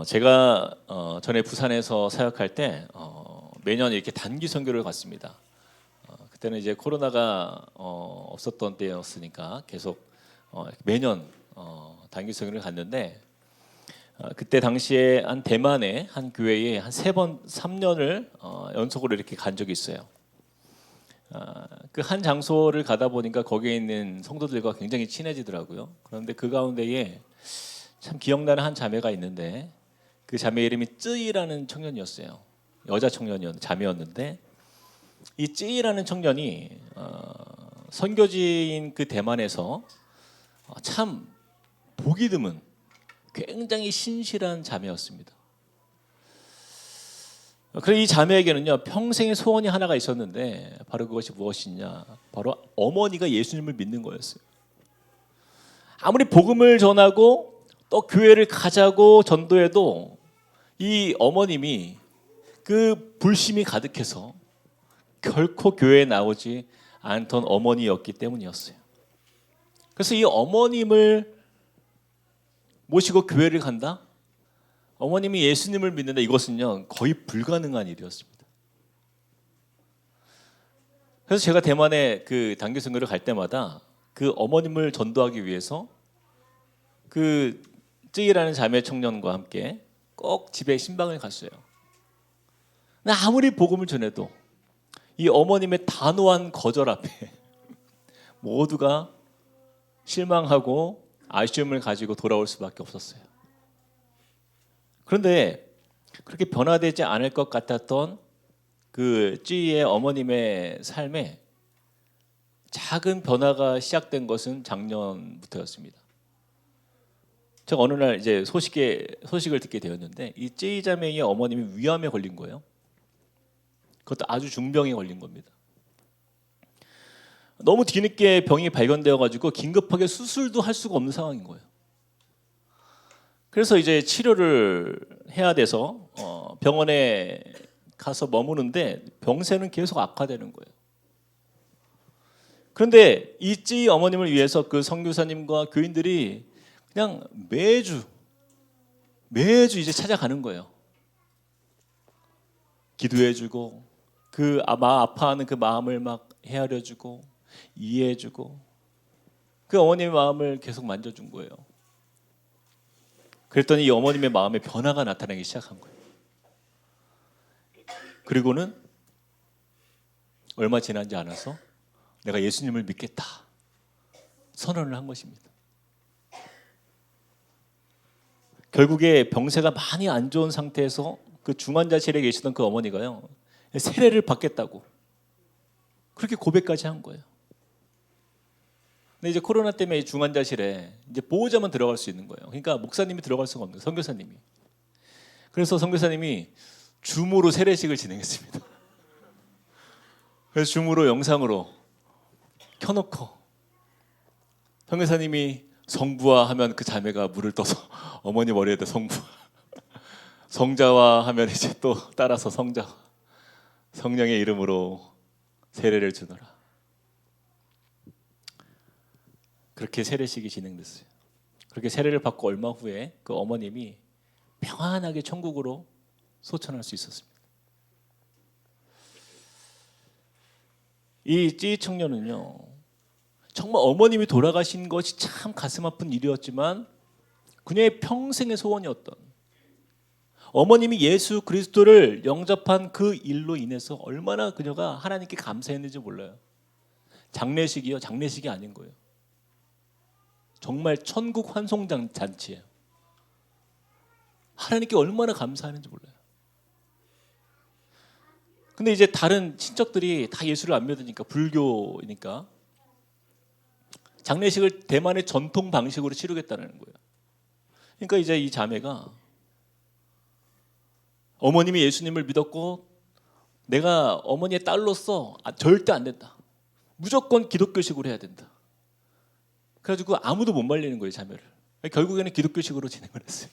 제가 전에 부산에서 사역할 때 매년 이렇게 단기 선교를 갔습니다. 그때는 이제 코로나가 없었던 때였으니까 계속 매년 단기 선교를 갔는데 그때 당시에 한 대만의 한 교회에 한 3번 3년을 연속으로 이렇게 간 적이 있어요. 그 한 장소를 가다 보니까 거기에 있는 성도들과 굉장히 친해지더라고요. 그런데 그 가운데에 참 기억나는 한 자매가 있는데 그 자매 이름이 쯔이라는 청년이었어요. 여자 청년이었는데 자매였는데 이 쯔이라는 청년이 선교지인 그 대만에서 참 보기 드문 굉장히 신실한 자매였습니다. 그래서 이 자매에게는요 평생의 소원이 하나가 있었는데 바로 그것이 무엇이냐, 바로 어머니가 예수님을 믿는 거였어요. 아무리 복음을 전하고 또 교회를 가자고 전도해도 이 어머님이 그 불심이 가득해서 결코 교회에 나오지 않던 어머니였기 때문이었어요. 그래서 이 어머님을 모시고 교회를 간다? 어머님이 예수님을 믿는다, 이것은요 거의 불가능한 일이었습니다. 그래서 제가 대만에 그 단기 선교를 갈 때마다 그 어머님을 전도하기 위해서 그 쯔이라는 자매 청년과 함께 꼭 집에 신방을 갔어요. 근데 아무리 복음을 전해도 이 어머님의 단호한 거절 앞에 모두가 실망하고 아쉬움을 가지고 돌아올 수밖에 없었어요. 그런데 그렇게 변화되지 않을 것 같았던 그 쯔이의 어머님의 삶에 작은 변화가 시작된 것은 작년부터였습니다. 제가 어느 날 이제 소식을 듣게 되었는데 이 쯔이 자매의 어머님이 위암에 걸린 거예요. 그것도 아주 중병에 걸린 겁니다. 너무 뒤늦게 병이 발견되어 가지고 긴급하게 수술도 할 수가 없는 상황인 거예요. 그래서 이제 치료를 해야 돼서 병원에 가서 머무는데 병세는 계속 악화되는 거예요. 그런데 이 쯔이 어머님을 위해서 그 선교사님과 교인들이 그냥 매주 이제 찾아가는 거예요. 기도해주고 그 아파하는 그 마음을 막 헤아려주고 이해해주고 그 어머님의 마음을 계속 만져준 거예요. 그랬더니 이 어머님의 마음에 변화가 나타나기 시작한 거예요. 그리고는 얼마 지나지 않아서 내가 예수님을 믿겠다 선언을 한 것입니다. 결국에 병세가 많이 안 좋은 상태에서 그 중환자실에 계시던 그 어머니가요 세례를 받겠다고 그렇게 고백까지 한 거예요. 근데 이제 코로나 때문에 중환자실에 이제 보호자만 들어갈 수 있는 거예요. 그러니까 목사님이 들어갈 수가 없는 거예요. 선교사님이. 그래서 선교사님이 줌으로 세례식을 진행했습니다. 그래서 줌으로 영상으로 켜놓고 선교사님이 성부와 하면 그 자매가 물을 떠서 어머니 머리에다 성부, 성자와 하면 이제 또 따라서 성자, 성령의 이름으로 세례를 주노라. 그렇게 세례식이 진행됐어요. 그렇게 세례를 받고 얼마 후에 그 어머님이 평안하게 천국으로 소천할 수 있었습니다. 이 찌 청년은요 정말 어머님이 돌아가신 것이 참 가슴 아픈 일이었지만 그녀의 평생의 소원이었던 어머님이 예수 그리스도를 영접한 그 일로 인해서 얼마나 그녀가 하나님께 감사했는지 몰라요. 장례식이요, 장례식이 아닌 거예요. 정말 천국 환송장 잔치예요. 하나님께 얼마나 감사하는지 몰라요. 근데 이제 다른 친척들이 다 예수를 안 믿으니까, 불교이니까 장례식을 대만의 전통 방식으로 치르겠다는 거예요. 그러니까 이제 이 자매가 어머님이 예수님을 믿었고 내가 어머니의 딸로서 절대 안 된다. 무조건 기독교식으로 해야 된다. 그래가지고 아무도 못 말리는 거예요, 자매를. 결국에는 기독교식으로 진행을 했어요.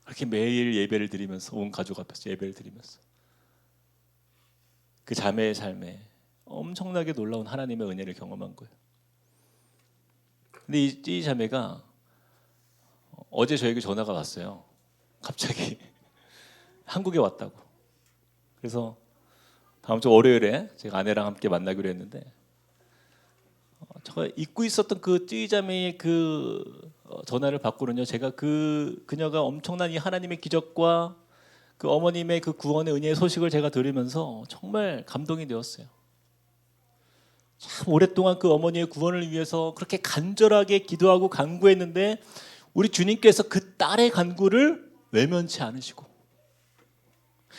그렇게 매일 예배를 드리면서 온 가족 앞에서 예배를 드리면서 그 자매의 삶에 엄청나게 놀라운 하나님의 은혜를 경험한 거예요. 근데 이 자매가 어제 저에게 전화가 왔어요. 갑자기 한국에 왔다고. 그래서 다음 주 월요일에 제가 아내랑 함께 만나기로 했는데 제가 잊고 있었던 그 쯔이자매의 그 전화를 받고는요. 제가 그녀가 엄청난 이 하나님의 기적과 그 어머님의 그 구원의 은혜의 소식을 제가 들으면서 정말 감동이 되었어요. 참 오랫동안 그 어머니의 구원을 위해서 그렇게 간절하게 기도하고 간구했는데 우리 주님께서 그 딸의 간구를 외면치 않으시고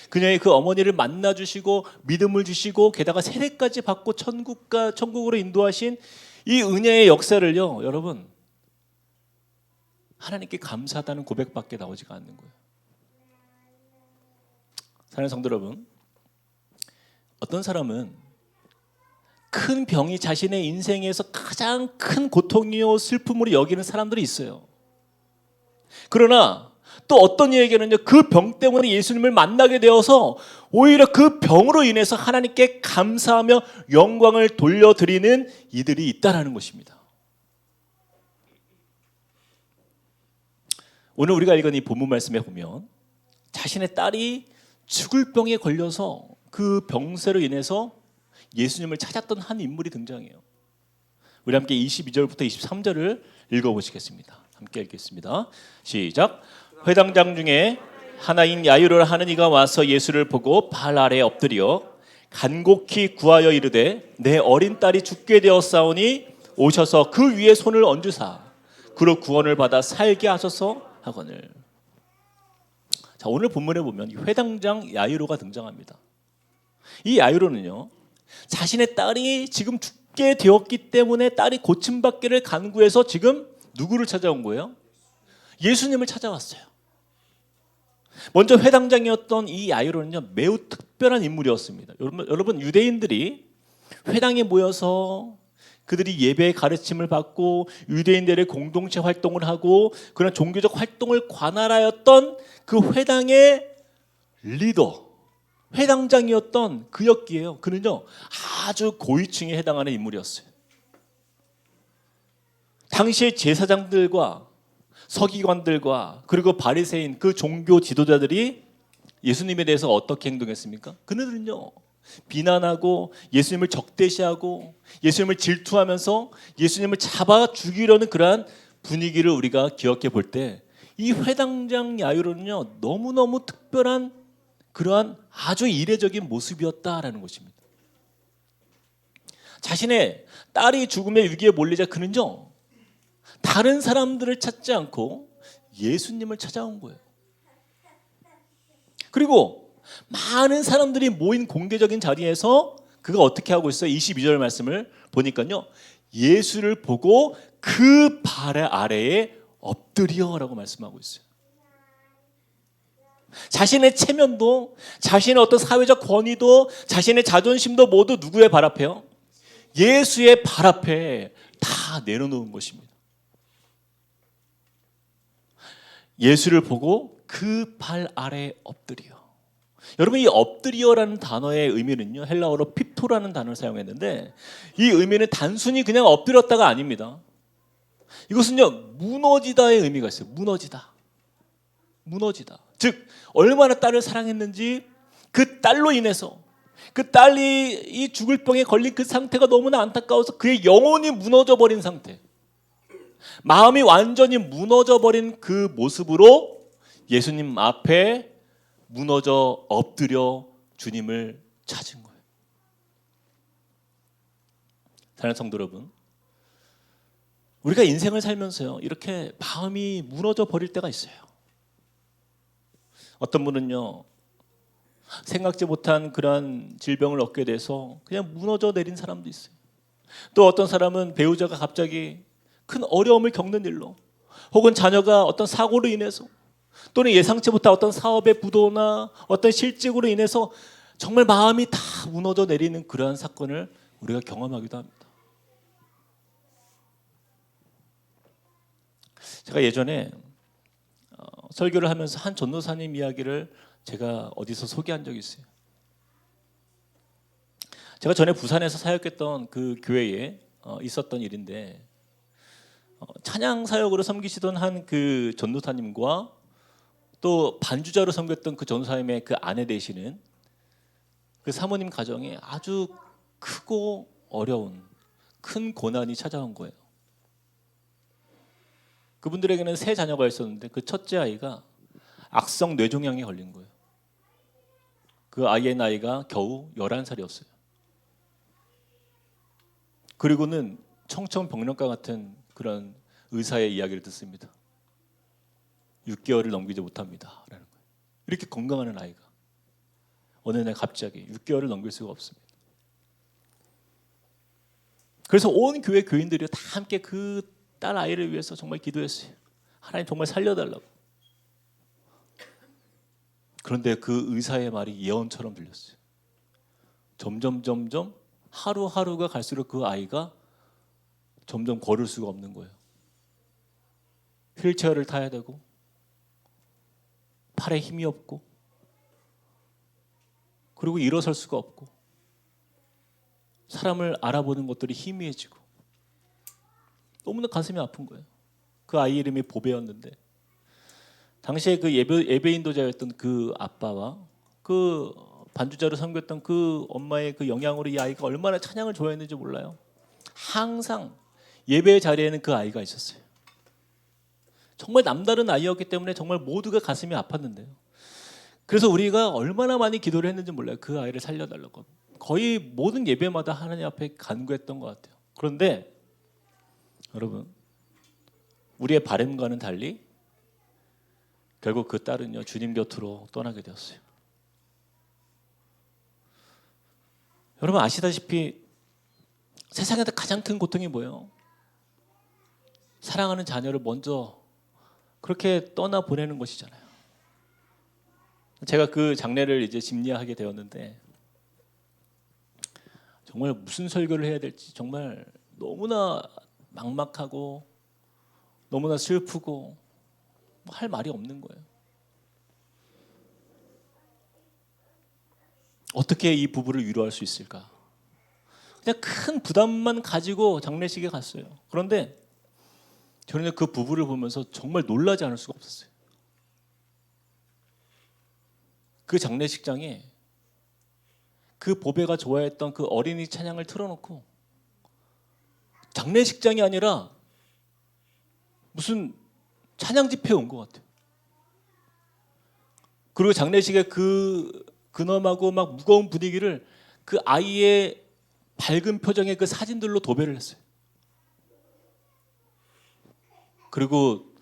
그녀의 그 어머니를 만나 주시고 믿음을 주시고 게다가 세례까지 받고 천국으로 인도하신 이 은혜의 역사를요, 여러분 하나님께 감사하다는 고백밖에 나오지가 않는 거예요. 사랑하는 성도 여러분, 어떤 사람은 큰 병이 자신의 인생에서 가장 큰 고통이요 슬픔으로 여기는 사람들이 있어요. 그러나 또 어떤 이에게는요, 그 병 때문에 예수님을 만나게 되어서 오히려 그 병으로 인해서 하나님께 감사하며 영광을 돌려드리는 이들이 있다라는 것입니다. 오늘 우리가 읽은 이 본문 말씀에 보면 자신의 딸이 죽을 병에 걸려서 그 병세로 인해서 예수님을 찾았던 한 인물이 등장해요. 우리 함께 22절부터 23절을 읽어보시겠습니다. 함께 읽겠습니다. 시작. 회당장 중에 하나인 야이로 하는 이가 와서 예수를 보고 발 아래에 엎드려 간곡히 구하여 이르되 내 어린 딸이 죽게 되었사오니 오셔서 그 위에 손을 얹으사 그로 구원을 받아 살게 하소서 하거늘. 자, 오늘 본문에 보면 회당장 야이로가 등장합니다. 이 야이로는요, 자신의 딸이 지금 죽게 되었기 때문에 딸이 고침받기를 간구해서 지금 누구를 찾아온 거예요? 예수님을 찾아왔어요. 먼저 회당장이었던 이 야이로는요, 매우 특별한 인물이었습니다. 여러분 유대인들이 회당에 모여서 그들이 예배의 가르침을 받고 유대인들의 공동체 활동을 하고 그런 종교적 활동을 관할하였던 그 회당의 리더, 회당장이었던 그였기에요. 그는요, 아주 고위층에 해당하는 인물이었어요. 당시의 제사장들과 서기관들과 그리고 바리새인 그 종교 지도자들이 예수님에 대해서 어떻게 행동했습니까? 그들은요, 비난하고 예수님을 적대시하고 예수님을 질투하면서 예수님을 잡아 죽이려는 그러한 분위기를 우리가 기억해 볼 때 이 회당장 야이로는요, 너무너무 특별한 그러한 아주 이례적인 모습이었다라는 것입니다. 자신의 딸이 죽음의 위기에 몰리자 그는요, 다른 사람들을 찾지 않고 예수님을 찾아온 거예요. 그리고 많은 사람들이 모인 공개적인 자리에서 그가 어떻게 하고 있어요? 22절 말씀을 보니까요, 예수를 보고 그 발 아래에 엎드려라고 말씀하고 있어요. 자신의 체면도, 자신의 어떤 사회적 권위도, 자신의 자존심도 모두 누구의 발 앞에요? 예수의 발 앞에 다 내려놓은 것입니다. 예수를 보고 그 발 아래에 엎드려. 여러분, 이 엎드려라는 단어의 의미는요, 헬라어로 피토라는 단어를 사용했는데 이 의미는 단순히 그냥 엎드렸다가 아닙니다. 이것은요, 무너지다의 의미가 있어요. 무너지다. 즉 얼마나 딸을 사랑했는지 그 딸로 인해서 그 딸이 이 죽을 병에 걸린 그 상태가 너무나 안타까워서 그의 영혼이 무너져 버린 상태, 마음이 완전히 무너져 버린 그 모습으로 예수님 앞에 무너져 엎드려 주님을 찾은 거예요. 사랑하는 성도 여러분, 우리가 인생을 살면서요, 이렇게 마음이 무너져 버릴 때가 있어요. 어떤 분은요, 생각지 못한 그런 질병을 얻게 돼서 그냥 무너져 내린 사람도 있어요. 또 어떤 사람은 배우자가 갑자기 큰 어려움을 겪는 일로, 혹은 자녀가 어떤 사고로 인해서, 또는 예상치 못한 어떤 사업의 부도나 어떤 실직으로 인해서 정말 마음이 다 무너져 내리는 그러한 사건을 우리가 경험하기도 합니다. 제가 예전에 설교를 하면서 한 전도사님 이야기를 제가 어디서 소개한 적이 있어요. 제가 전에 부산에서 사역했던 그 교회에 있었던 일인데, 찬양 사역으로 섬기시던 한 그 전도사님과 또 반주자로 섬겼던 그 전도사님의 그 아내 되시는 그 사모님 가정에 아주 크고 어려운 큰 고난이 찾아온 거예요. 그분들에게는 세 자녀가 있었는데 그 첫째 아이가 악성 뇌종양에 걸린 거예요. 그 아이의 나이가 겨우 11살이었어요. 그리고는 청천벽력과 같은 그런 의사의 이야기를 듣습니다. 6개월을 넘기지 못합니다 라는 거예요. 이렇게 건강한 아이가 어느 날 갑자기 6개월을 넘길 수가 없습니다. 그래서 온 교회 교인들이 다 함께 그 딸 아이를 위해서 정말 기도했어요. 하나님 정말 살려달라고. 그런데 그 의사의 말이 예언처럼 들렸어요. 점점 하루하루가 갈수록 그 아이가 점점 걸을 수가 없는 거예요. 휠체어를 타야 되고 팔에 힘이 없고 그리고 일어설 수가 없고 사람을 알아보는 것들이 희미해지고 너무나 가슴이 아픈 거예요. 그 아이 이름이 보배였는데 당시에 그 예배 인도자였던 그 아빠와 그 반주자로 섬겼던 그 엄마의 그 영향으로 이 아이가 얼마나 찬양을 좋아했는지 몰라요. 항상 예배 자리에는 그 아이가 있었어요. 정말 남다른 아이였기 때문에 정말 모두가 가슴이 아팠는데요. 그래서 우리가 얼마나 많이 기도를 했는지 몰라요. 그 아이를 살려달라고. 거의 모든 예배마다 하나님 앞에 간구했던 것 같아요. 그런데 여러분, 우리의 바람과는 달리 결국 그 딸은요 주님 곁으로 떠나게 되었어요. 여러분 아시다시피 세상에서 가장 큰 고통이 뭐예요? 사랑하는 자녀를 먼저 그렇게 떠나 보내는 것이잖아요. 제가 그 장례를 이제 집례하게 되었는데 정말 무슨 설교를 해야 될지 정말 너무나 막막하고 너무나 슬프고 할 말이 없는 거예요. 어떻게 이 부부를 위로할 수 있을까? 그냥 큰 부담만 가지고 장례식에 갔어요. 그런데 저는 그 부부를 보면서 정말 놀라지 않을 수가 없었어요. 그 장례식장에 그 보배가 좋아했던 그 어린이 찬양을 틀어놓고 장례식장이 아니라 무슨 찬양 집회에 온 것 같아요. 그리고 장례식에 그 근엄하고 막 무거운 분위기를 그 아이의 밝은 표정의 그 사진들로 도배를 했어요. 그리고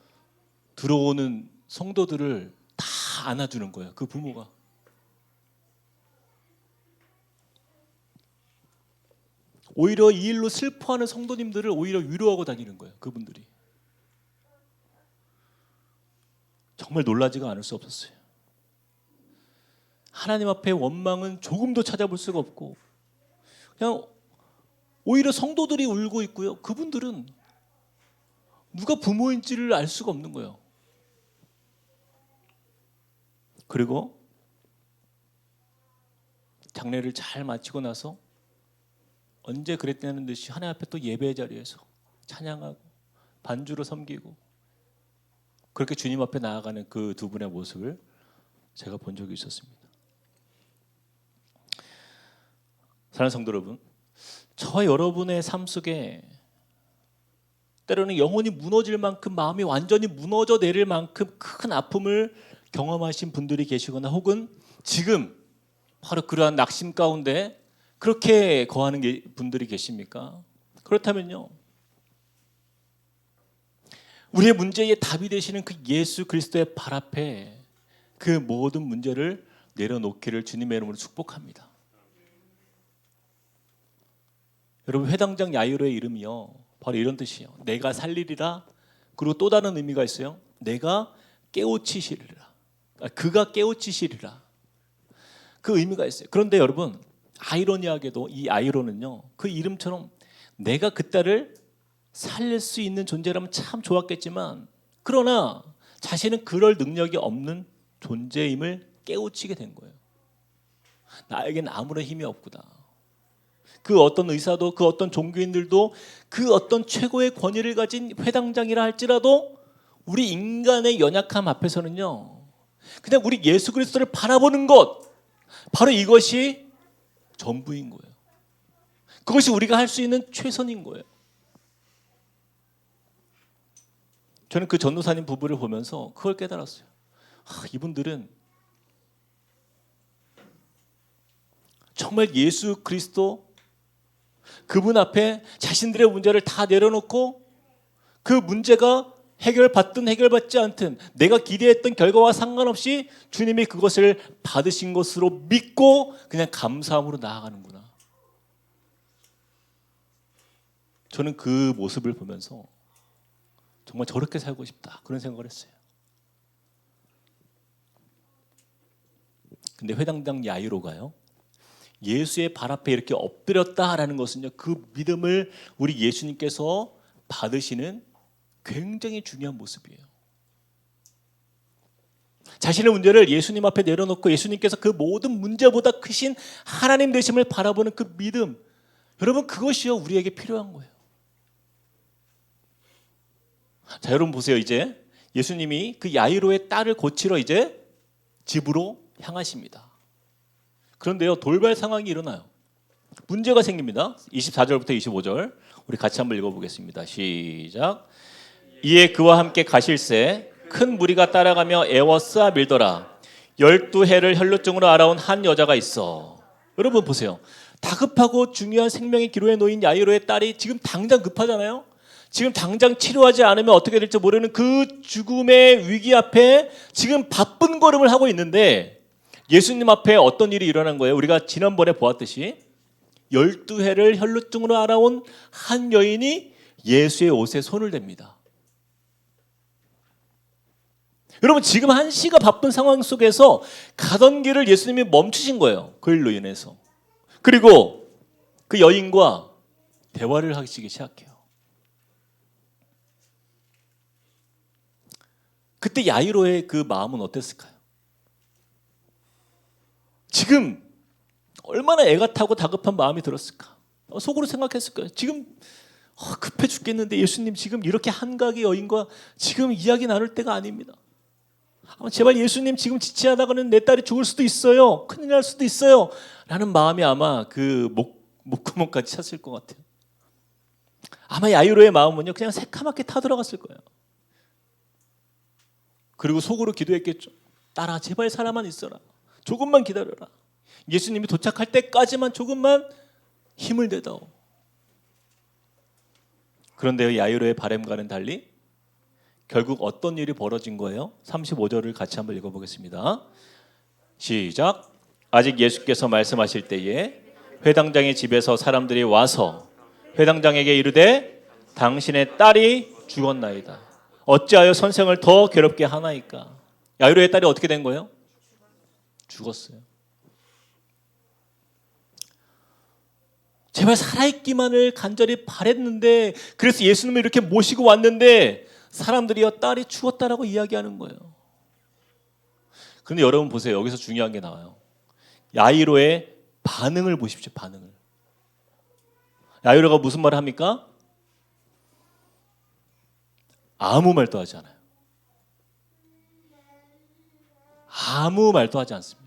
들어오는 성도들을 다 안아주는 거예요. 그 부모가. 오히려 이 일로 슬퍼하는 성도님들을 오히려 위로하고 다니는 거예요. 그분들이. 정말 놀라지가 않을 수 없었어요. 하나님 앞에 원망은 조금도 찾아볼 수가 없고 그냥 오히려 성도들이 울고 있고요. 그분들은 누가 부모인지를 알 수가 없는 거예요. 그리고 장례를 잘 마치고 나서 언제 그랬다는 듯이 하나님 앞에 또 예배 자리에서 찬양하고 반주로 섬기고 그렇게 주님 앞에 나아가는 그 두 분의 모습을 제가 본 적이 있었습니다. 사랑하는 성도 여러분, 저와 여러분의 삶 속에 때로는 영혼이 무너질 만큼 마음이 완전히 무너져 내릴 만큼 큰 아픔을 경험하신 분들이 계시거나 혹은 지금 바로 그러한 낙심 가운데 그렇게 거하는 분들이 계십니까? 그렇다면요, 우리의 문제의 답이 되시는 그 예수 그리스도의 발 앞에 그 모든 문제를 내려놓기를 주님의 이름으로 축복합니다. 여러분 회당장 야이로의 이름이요 바로 이런 뜻이에요. 내가 살리리라. 그리고 또 다른 의미가 있어요. 내가 깨우치시리라. 그가 깨우치시리라. 그 의미가 있어요. 그런데 여러분 아이러니하게도 이 아이로는요 그 이름처럼 내가 그 딸을 살릴 수 있는 존재라면 참 좋았겠지만 그러나 자신은 그럴 능력이 없는 존재임을 깨우치게 된 거예요. 나에겐 아무런 힘이 없구나. 그 어떤 의사도, 그 어떤 종교인들도, 그 어떤 최고의 권위를 가진 회당장이라 할지라도 우리 인간의 연약함 앞에서는요, 그냥 우리 예수 그리스도를 바라보는 것, 바로 이것이 전부인 거예요. 그것이 우리가 할 수 있는 최선인 거예요. 저는 그 전도사님 부부를 보면서 그걸 깨달았어요. 이분들은 정말 예수 그리스도 그분 앞에 자신들의 문제를 다 내려놓고 그 문제가 해결받든 해결받지 않든 내가 기대했던 결과와 상관없이 주님이 그것을 받으신 것으로 믿고 그냥 감사함으로 나아가는구나. 저는 그 모습을 보면서 정말 저렇게 살고 싶다, 그런 생각을 했어요. 근데 회당장 야이로가요, 예수의 발 앞에 이렇게 엎드렸다라는 것은요, 그 믿음을 우리 예수님께서 받으시는 굉장히 중요한 모습이에요. 자신의 문제를 예수님 앞에 내려놓고 예수님께서 그 모든 문제보다 크신 하나님 되심을 바라보는 그 믿음, 여러분 그것이요 우리에게 필요한 거예요. 자, 여러분 보세요. 이제 예수님이 그 야이로의 딸을 고치러 이제 집으로 향하십니다. 그런데요, 돌발 상황이 일어나요. 문제가 생깁니다. 24절부터 25절 우리 같이 한번 읽어보겠습니다. 시작. 이에 그와 함께 가실새 큰 무리가 따라가며 애워싸 밀더라. 12해를 혈루증으로 알아온 한 여자가 있어. 여러분 보세요. 다급하고 중요한 생명의 기로에 놓인 야이로의 딸이 지금 당장 급하잖아요. 지금 당장 치료하지 않으면 어떻게 될지 모르는 그 죽음의 위기 앞에 지금 바쁜 걸음을 하고 있는데 예수님 앞에 어떤 일이 일어난 거예요? 우리가 지난번에 보았듯이 12해를 혈루증으로 알아온 한 여인이 예수의 옷에 손을 댑니다. 여러분 지금 한 시가 바쁜 상황 속에서 가던 길을 예수님이 멈추신 거예요. 그 일로 인해서. 그리고 그 여인과 대화를 하시기 시작해요. 그때 야이로의 그 마음은 어땠을까요? 지금 얼마나 애가 타고 다급한 마음이 들었을까? 속으로 생각했을 거예요. 지금 급해 죽겠는데 예수님 지금 이렇게 한가하게 여인과 지금 이야기 나눌 때가 아닙니다. 제발 예수님 지금 지체하다가는 내 딸이 죽을 수도 있어요. 큰일 날 수도 있어요. 라는 마음이 아마 그 목구멍까지 찼을 것 같아요. 아마 야이로의 마음은요 그냥 새카맣게 타들어갔을 거예요. 그리고 속으로 기도했겠죠. 딸아 제발 살아만 있어라. 조금만 기다려라. 예수님이 도착할 때까지만 조금만 힘을 내다오. 그런데 야이로의 바람과는 달리 결국 어떤 일이 벌어진 거예요? 35절을 같이 한번 읽어보겠습니다. 시작. 아직 예수께서 말씀하실 때에 회당장의 집에서 사람들이 와서 회당장에게 이르되 당신의 딸이 죽었나이다. 어찌하여 선생을 더 괴롭게 하나이까? 야이로의 딸이 어떻게 된 거예요? 죽었어요. 제발 살아있기만을 간절히 바랬는데 그래서 예수님을 이렇게 모시고 왔는데 사람들이요 딸이 죽었다라고 이야기하는 거예요. 그런데 여러분 보세요. 여기서 중요한 게 나와요. 야이로의 반응을 보십시오. 반응을. 야이로가 무슨 말을 합니까? 아무 말도 하지 않아요. 아무 말도 하지 않습니다.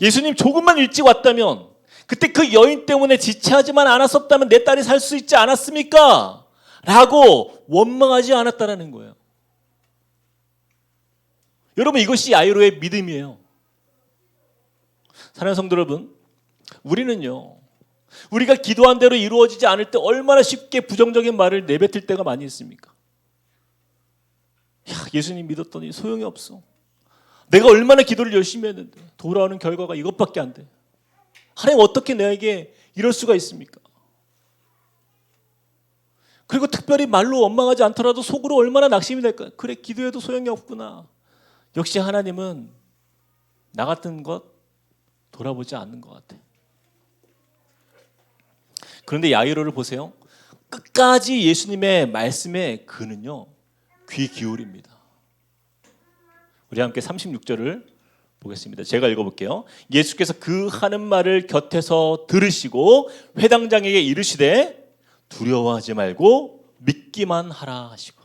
예수님 조금만 일찍 왔다면 그때 그 여인 때문에 지체하지만 않았었다면 내 딸이 살 수 있지 않았습니까? 라고 원망하지 않았다라는 거예요. 여러분 이것이 야이로의 믿음이에요. 사랑하는 성도 여러분, 우리는요 우리가 기도한 대로 이루어지지 않을 때 얼마나 쉽게 부정적인 말을 내뱉을 때가 많이 있습니까? 예수님 믿었더니 소용이 없어. 내가 얼마나 기도를 열심히 했는데 돌아오는 결과가 이것밖에 안 돼. 하나님 어떻게 나에게 이럴 수가 있습니까? 그리고 특별히 말로 원망하지 않더라도 속으로 얼마나 낙심이 될까요? 그래 기도해도 소용이 없구나. 역시 하나님은 나 같은 것 돌아보지 않는 것 같아. 그런데 야이로를 보세요. 끝까지 예수님의 말씀에 그는요 귀 기울입니다. 우리 함께 36절을 보겠습니다. 제가 읽어볼게요. 예수께서 그 하는 말을 곁에서 들으시고 회당장에게 이르시되 두려워하지 말고 믿기만 하라 하시고.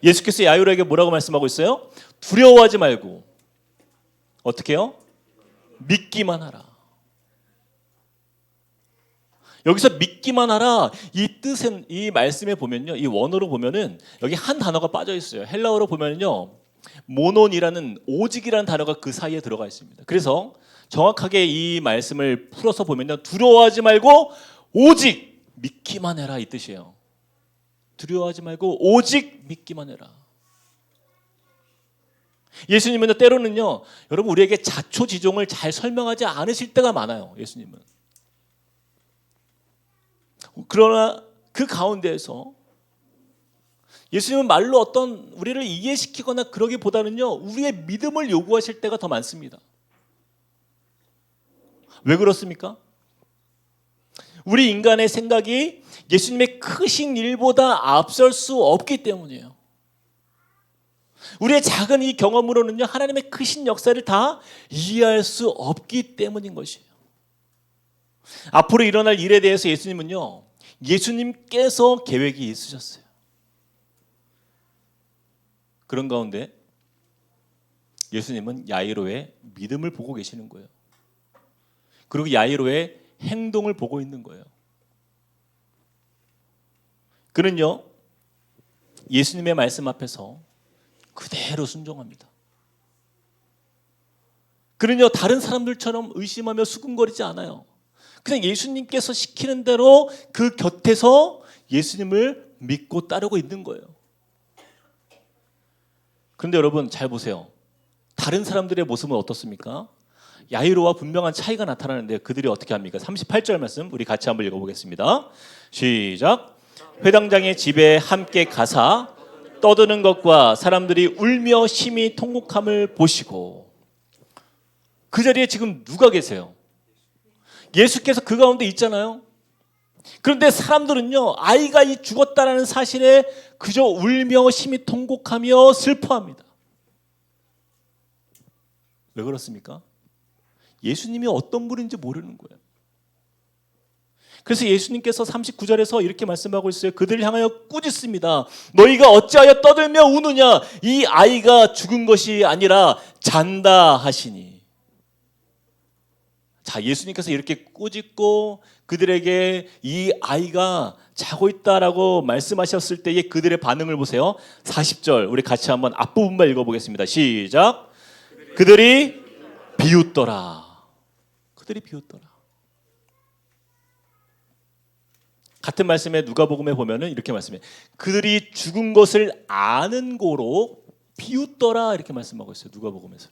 예수께서 야이로에게 뭐라고 말씀하고 있어요? 두려워하지 말고 어떻게 해요? 믿기만 하라. 여기서 믿기만 하라 이 뜻은 이 말씀에 보면요, 이 원어로 보면은 여기 한 단어가 빠져 있어요. 헬라어로 보면요, 모논이라는 오직이라는 단어가 그 사이에 들어가 있습니다. 그래서 정확하게 이 말씀을 풀어서 보면요, 두려워하지 말고 오직 믿기만 해라 이 뜻이에요. 두려워하지 말고 오직 믿기만 해라. 예수님은 때로는요, 여러분 우리에게 자초지종을 잘 설명하지 않으실 때가 많아요. 예수님은. 그러나 그 가운데에서 예수님은 말로 어떤 우리를 이해시키거나 그러기보다는요, 우리의 믿음을 요구하실 때가 더 많습니다. 왜 그렇습니까? 우리 인간의 생각이 예수님의 크신 일보다 앞설 수 없기 때문이에요. 우리의 작은 이 경험으로는요, 하나님의 크신 역사를 다 이해할 수 없기 때문인 것이에요. 앞으로 일어날 일에 대해서 예수님은요, 예수님께서 계획이 있으셨어요. 그런 가운데 예수님은 야이로의 믿음을 보고 계시는 거예요. 그리고 야이로의 행동을 보고 있는 거예요. 그는요, 예수님의 말씀 앞에서 그대로 순종합니다. 그는요, 다른 사람들처럼 의심하며 수군거리지 않아요. 그냥 예수님께서 시키는 대로 그 곁에서 예수님을 믿고 따르고 있는 거예요. 그런데 여러분 잘 보세요. 다른 사람들의 모습은 어떻습니까? 야이로와 분명한 차이가 나타나는데 그들이 어떻게 합니까? 38절 말씀 우리 같이 한번 읽어보겠습니다. 시작. 회당장의 집에 함께 가사 떠드는 것과 사람들이 울며 심히 통곡함을 보시고. 그 자리에 지금 누가 계세요? 예수께서 그 가운데 있잖아요. 그런데 사람들은요, 아이가 죽었다라는 사실에 그저 울며 심히 통곡하며 슬퍼합니다. 왜 그렇습니까? 예수님이 어떤 분인지 모르는 거예요. 그래서 예수님께서 39절에서 이렇게 말씀하고 있어요. 그들을 향하여 꾸짖습니다. 너희가 어찌하여 떠들며 우느냐? 이 아이가 죽은 것이 아니라 잔다 하시니. 자, 예수님께서 이렇게 꾸짖고 그들에게 이 아이가 자고 있다라고 말씀하셨을 때의 그들의 반응을 보세요. 40절 우리 같이 한번 앞부분만 읽어보겠습니다. 시작. 그들이 비웃더라. 그들이 비웃더라. 같은 말씀에 누가복음에 보면은 이렇게 말씀해요. 그들이 죽은 것을 아는 고로 비웃더라 이렇게 말씀하고 있어요. 누가복음에서.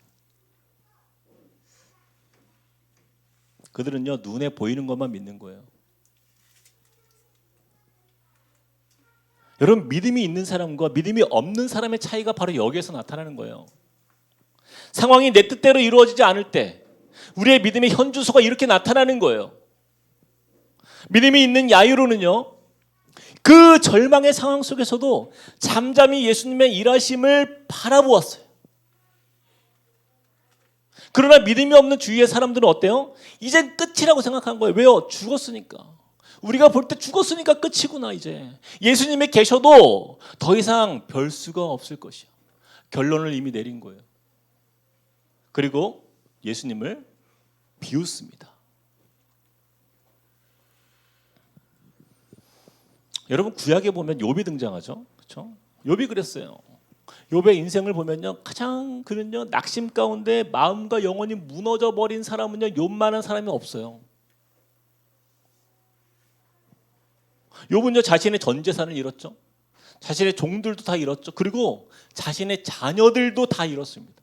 그들은요, 눈에 보이는 것만 믿는 거예요. 여러분, 믿음이 있는 사람과 믿음이 없는 사람의 차이가 바로 여기에서 나타나는 거예요. 상황이 내 뜻대로 이루어지지 않을 때 우리의 믿음의 현주소가 이렇게 나타나는 거예요. 믿음이 있는 야이로는요, 그 절망의 상황 속에서도 잠잠히 예수님의 일하심을 바라보았어요. 그러나 믿음이 없는 주위의 사람들은 어때요? 이젠 끝이라고 생각한 거예요. 왜요? 죽었으니까. 우리가 볼 때 죽었으니까 끝이구나 이제. 예수님이 계셔도 더 이상 별 수가 없을 것이야. 결론을 이미 내린 거예요. 그리고 예수님을 비웃습니다. 여러분 구약에 보면 욥이 등장하죠. 그렇죠? 욥이 그랬어요. 욥의 인생을 보면요, 가장 그는요 낙심 가운데 마음과 영혼이 무너져 버린 사람은요 욥만한 사람이 없어요. 욥은요 자신의 전 재산을 잃었죠. 자신의 종들도 다 잃었죠. 그리고 자신의 자녀들도 다 잃었습니다.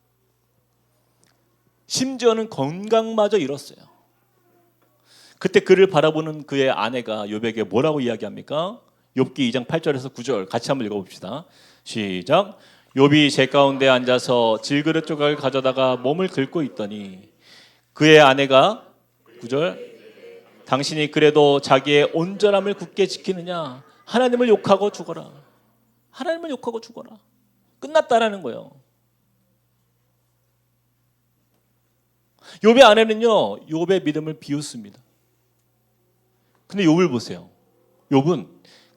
심지어는 건강마저 잃었어요. 그때 그를 바라보는 그의 아내가 욥에게 뭐라고 이야기합니까? 욥기 2장 8절에서 9절 같이 한번 읽어봅시다. 시작. 욥이 제 가운데 앉아서 질그릇 조각을 가져다가 몸을 긁고 있더니 그의 아내가 9절 당신이 그래도 자기의 온전함을 굳게 지키느냐? 하나님을 욕하고 죽어라. 하나님을 욕하고 죽어라. 끝났다라는 거예요. 욥의 아내는요, 욥의 믿음을 비웃습니다. 근데 욥을 보세요. 욥은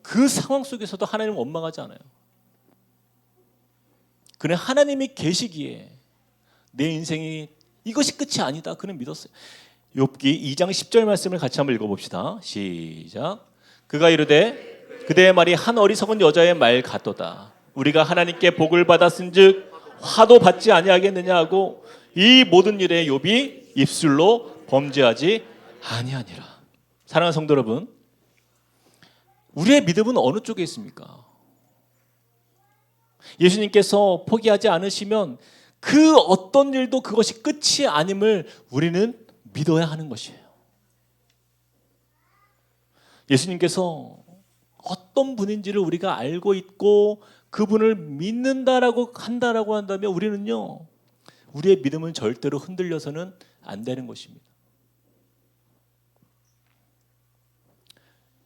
그 상황 속에서도 하나님을 원망하지 않아요. 그는 하나님이 계시기에 내 인생이 이것이 끝이 아니다. 그는 믿었어요. 욥기 2장 10절 말씀을 같이 한번 읽어봅시다. 시작. 그가 이르되 그대의 말이 한 어리석은 여자의 말 같도다. 우리가 하나님께 복을 받았은즉 화도 받지 아니하겠느냐 하고 이 모든 일에 욥이 입술로 범죄하지 아니하니라. 사랑하는 성도 여러분, 우리의 믿음은 어느 쪽에 있습니까? 예수님께서 포기하지 않으시면 그 어떤 일도 그것이 끝이 아님을 우리는 믿어야 하는 것이에요. 예수님께서 어떤 분인지를 우리가 알고 있고 그분을 믿는다라고 한다면 우리는요, 우리의 믿음은 절대로 흔들려서는 안 되는 것입니다.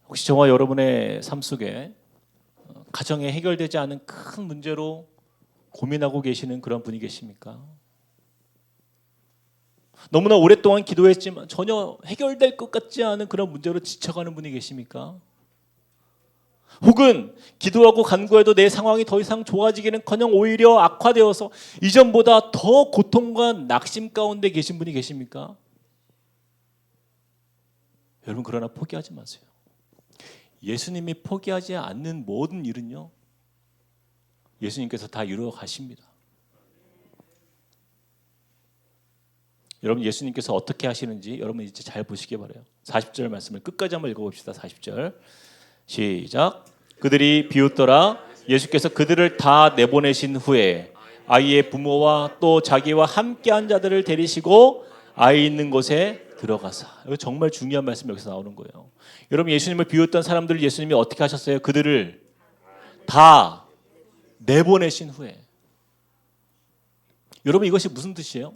혹시 저와 여러분의 삶 속에 가정에 해결되지 않은 큰 문제로 고민하고 계시는 그런 분이 계십니까? 너무나 오랫동안 기도했지만 전혀 해결될 것 같지 않은 그런 문제로 지쳐가는 분이 계십니까? 혹은 기도하고 간구해도 내 상황이 더 이상 좋아지기는커녕 오히려 악화되어서 이전보다 더 고통과 낙심 가운데 계신 분이 계십니까? 여러분, 그러나 포기하지 마세요. 예수님이 포기하지 않는 모든 일은요, 예수님께서 다 이루어 가십니다. 여러분, 예수님께서 어떻게 하시는지 여러분 이제 잘 보시기 바라요. 40절 말씀을 끝까지 한번 읽어봅시다. 40절 시작. 그들이 비웃더라. 예수께서 그들을 다 내보내신 후에 아이의 부모와 또 자기와 함께한 자들을 데리시고 아이 있는 곳에 들어가사. 이거 정말 중요한 말씀이 여기서 나오는 거예요. 여러분, 예수님을 비웃던 사람들을 예수님이 어떻게 하셨어요? 그들을 다 내보내신 후에. 여러분, 이것이 무슨 뜻이에요?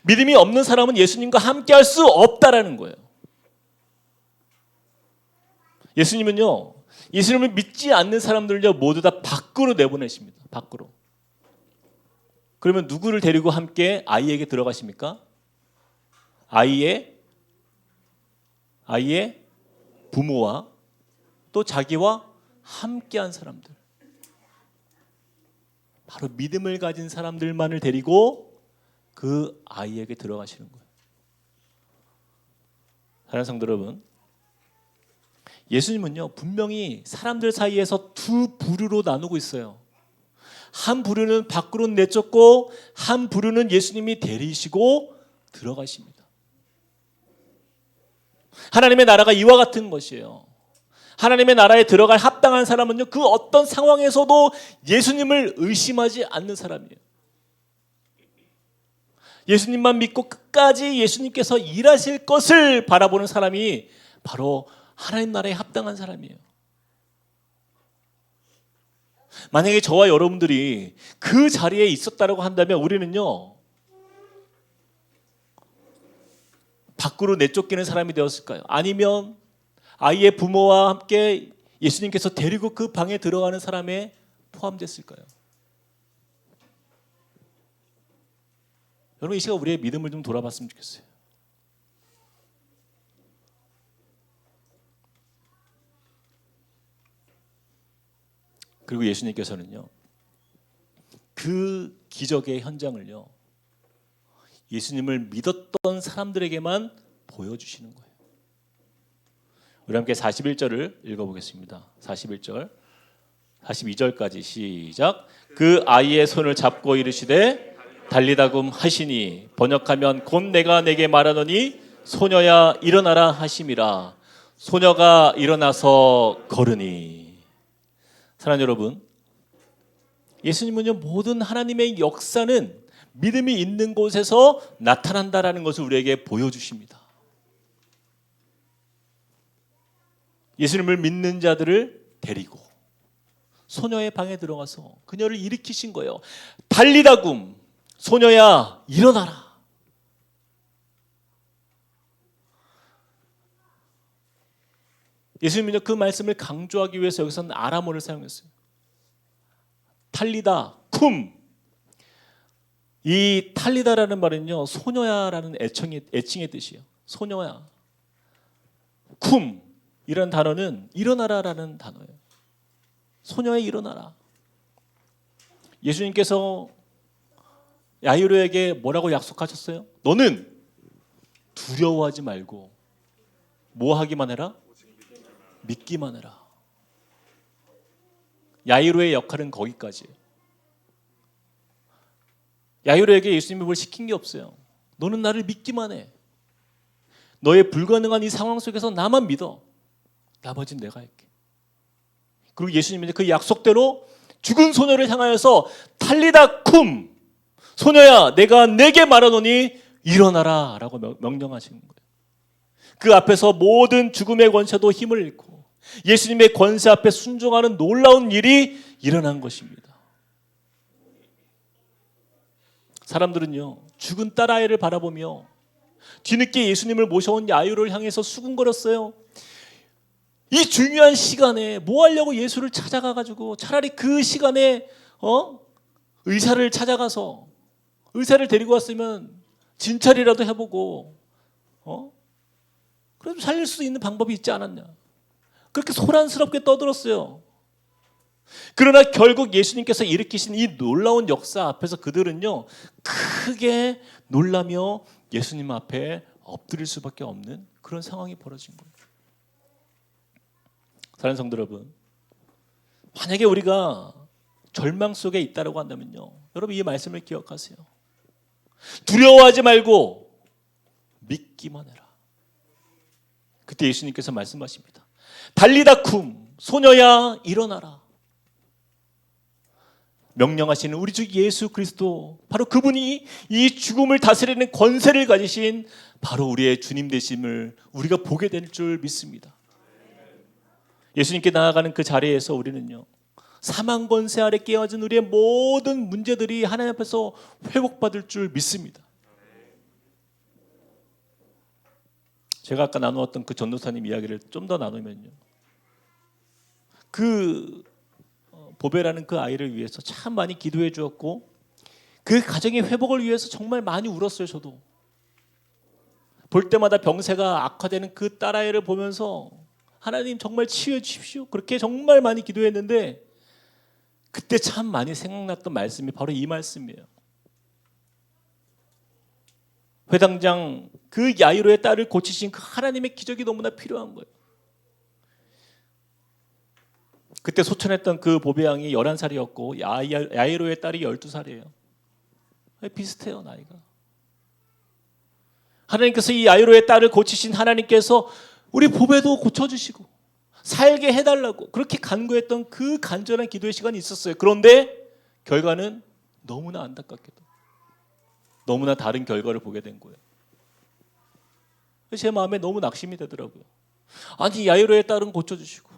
믿음이 없는 사람은 예수님과 함께할 수 없다라는 거예요. 예수님은요, 예수님을 믿지 않는 사람들을요 모두 다 밖으로 내보내십니다. 밖으로. 그러면 누구를 데리고 함께 아이에게 들어가십니까? 아이의 부모와 또 자기와 함께한 사람들, 바로 믿음을 가진 사람들만을 데리고 그 아이에게 들어가시는 거예요. 사랑하는 성도 여러분, 예수님은요 분명히 사람들 사이에서 두 부류로 나누고 있어요. 한 부류는 밖으로 내쫓고 한 부류는 예수님이 데리시고 들어가십니다. 하나님의 나라가 이와 같은 것이에요. 하나님의 나라에 들어갈 합당한 사람은요 그 어떤 상황에서도 예수님을 의심하지 않는 사람이에요. 예수님만 믿고 끝까지 예수님께서 일하실 것을 바라보는 사람이 바로 하나님 나라에 합당한 사람이에요. 만약에 저와 여러분들이 그 자리에 있었다고 한다면 우리는요 밖으로 내쫓기는 사람이 되었을까요? 아니면 아이의 부모와 함께 예수님께서 데리고 그 방에 들어가는 사람에 포함됐을까요? 여러분, 이 시간 우리의 믿음을 좀 돌아봤으면 좋겠어요. 그리고 예수님께서는요 그 기적의 현장을요 예수님을 믿었던 사람들에게만 보여주시는 거예요. 우리 함께 41절을 읽어보겠습니다. 41절 42절까지 시작. 그 아이의 손을 잡고 이르시되 달리다금 하시니 번역하면 곧 내가 내게 말하노니 소녀야 일어나라 하심이라. 소녀가 일어나서 걸으니. 사랑하는 여러분, 예수님은요 모든 하나님의 역사는 믿음이 있는 곳에서 나타난다라는 것을 우리에게 보여주십니다. 예수님을 믿는 자들을 데리고 소녀의 방에 들어가서 그녀를 일으키신 거예요. 달리다굼, 소녀야 일어나라. 예수님은요 그 말씀을 강조하기 위해서 여기서는 아람어를 사용했어요. 탈리다 쿰, 이 탈리다라는 말은요, 소녀야라는 애칭의 뜻이에요. 소녀야. 쿰 이런 단어는 일어나라라는 단어예요. 소녀야 일어나라. 예수님께서 야이로에게 뭐라고 약속하셨어요? 너는 두려워하지 말고 뭐 하기만 해라? 믿기만 해라. 야이로의 역할은 거기까지예요. 야이로에게 예수님이 뭘 시킨 게 없어요. 너는 나를 믿기만 해. 너의 불가능한 이 상황 속에서 나만 믿어. 나머지는 내가 할게. 그리고 예수님이 그 약속대로 죽은 소녀를 향하여서 탈리다 쿰, 소녀야 내가 내게 말하노니 일어나라 라고 명령하시는 거예요. 그 앞에서 모든 죽음의 권세도 힘을 잃고 예수님의 권세 앞에 순종하는 놀라운 일이 일어난 것입니다. 사람들은요, 죽은 딸아이를 바라보며 뒤늦게 예수님을 모셔온 야이로를 향해서 수군거렸어요. 이 중요한 시간에 뭐 하려고 예수를 찾아가가지고 차라리 그 시간에 의사를 찾아가서 의사를 데리고 왔으면 진찰이라도 해보고 그래도 살릴 수 있는 방법이 있지 않았냐. 그렇게 소란스럽게 떠들었어요. 그러나 결국 예수님께서 일으키신 이 놀라운 역사 앞에서 그들은요, 크게 놀라며 예수님 앞에 엎드릴 수밖에 없는 그런 상황이 벌어진 거예요. 사랑하는 성도 여러분, 만약에 우리가 절망 속에 있다고 한다면요, 여러분 이 말씀을 기억하세요. 두려워하지 말고 믿기만 해라. 그때 예수님께서 말씀하십니다. 달리다 쿰, 소녀야 일어나라. 명령하시는 우리 주 예수 그리스도, 바로 그분이 이 죽음을 다스리는 권세를 가지신 바로 우리의 주님 되심을 우리가 보게 될 줄 믿습니다. 예수님께 나아가는 그 자리에서 우리는요, 사망 권세 아래 깨어진 우리의 모든 문제들이 하나님 앞에서 회복받을 줄 믿습니다. 제가 아까 나누었던 그 전도사님 이야기를 좀 더 나누면요, 그 보배라는 그 아이를 위해서 참 많이 기도해 주었고 그 가정의 회복을 위해서 정말 많이 울었어요. 저도 볼 때마다 병세가 악화되는 그 딸아이를 보면서 하나님 정말 치유해 주십시오, 그렇게 정말 많이 기도했는데 그때 참 많이 생각났던 말씀이 바로 이 말씀이에요. 회당장 그 야이로의 딸을 고치신 그 하나님의 기적이 너무나 필요한 거예요. 그때 소천했던 그 보배양이 11살이었고 야이로의 딸이 12살이에요. 비슷해요, 나이가. 하나님께서 이 야이로의 딸을 고치신 하나님께서 우리 보배도 고쳐주시고 살게 해달라고 그렇게 간구했던 그 간절한 기도의 시간이 있었어요. 그런데 결과는 너무나 안타깝게도 너무나 다른 결과를 보게 된 거예요. 제 마음에 너무 낙심이 되더라고요. 아니 야이로의 딸은 고쳐주시고,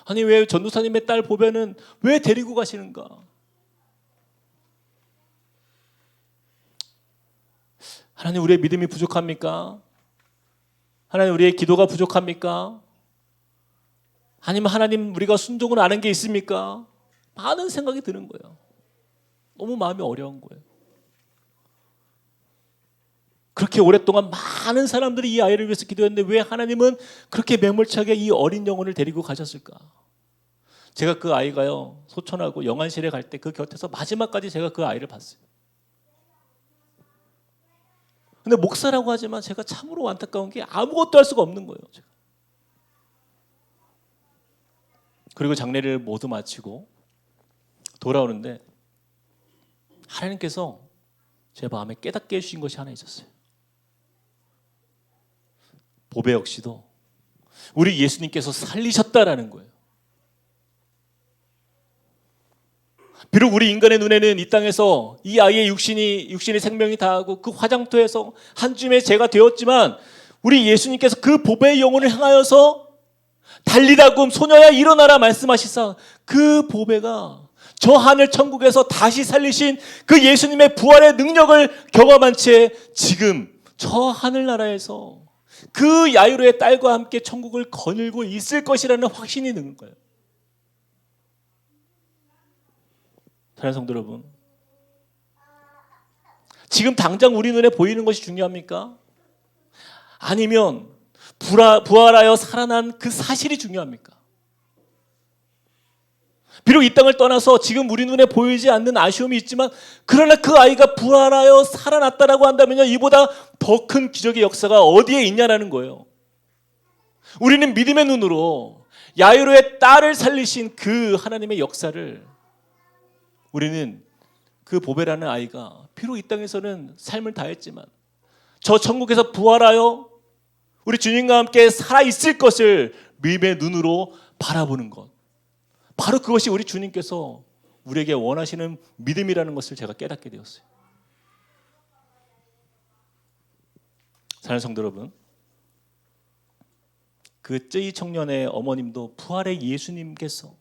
아니 왜 전도사님의 딸 보배는 왜 데리고 가시는가? 하나님 우리의 믿음이 부족합니까? 하나님 우리의 기도가 부족합니까? 아니면 하나님 우리가 순종을 안 한 게 있습니까? 많은 생각이 드는 거예요. 너무 마음이 어려운 거예요. 그렇게 오랫동안 많은 사람들이 이 아이를 위해서 기도했는데 왜 하나님은 그렇게 매몰차게 이 어린 영혼을 데리고 가셨을까? 제가 그 아이가요, 소천하고 영안실에 갈 때 그 곁에서 마지막까지 제가 그 아이를 봤어요. 근데 목사라고 하지만 제가 참으로 안타까운 게 아무것도 할 수가 없는 거예요. 제가. 그리고 장례를 모두 마치고 돌아오는데 하나님께서 제 마음에 깨닫게 해주신 것이 하나 있었어요. 보배 역시도 우리 예수님께서 살리셨다라는 거예요. 비록 우리 인간의 눈에는 이 땅에서 이 아이의 육신의 생명이 다하고 그 화장터에서 한 줌의 죄가 되었지만 우리 예수님께서 그 보배의 영혼을 향하여서 달리다 굼 소녀야 일어나라 말씀하시사 그 보배가 저 하늘 천국에서 다시 살리신 그 예수님의 부활의 능력을 경험한 채 지금 저 하늘나라에서 그 야이로의 딸과 함께 천국을 거닐고 있을 것이라는 확신이 드는 거예요. 사랑하는 성도 여러분, 지금 당장 우리 눈에 보이는 것이 중요합니까? 아니면 부활하여 살아난 그 사실이 중요합니까? 비록 이 땅을 떠나서 지금 우리 눈에 보이지 않는 아쉬움이 있지만, 그러나 그 아이가 부활하여 살아났다라고 한다면요, 이보다 더 큰 기적의 역사가 어디에 있냐라는 거예요. 우리는 믿음의 눈으로 야이로의 딸을 살리신 그 하나님의 역사를, 우리는 그 보배라는 아이가 비록 이 땅에서는 삶을 다했지만 저 천국에서 부활하여 우리 주님과 함께 살아있을 것을 믿음의 눈으로 바라보는 것, 바로 그것이 우리 주님께서 우리에게 원하시는 믿음이라는 것을 제가 깨닫게 되었어요. 사랑하는 성도 여러분, 그 쯔이 청년의 어머님도 부활의 예수님께서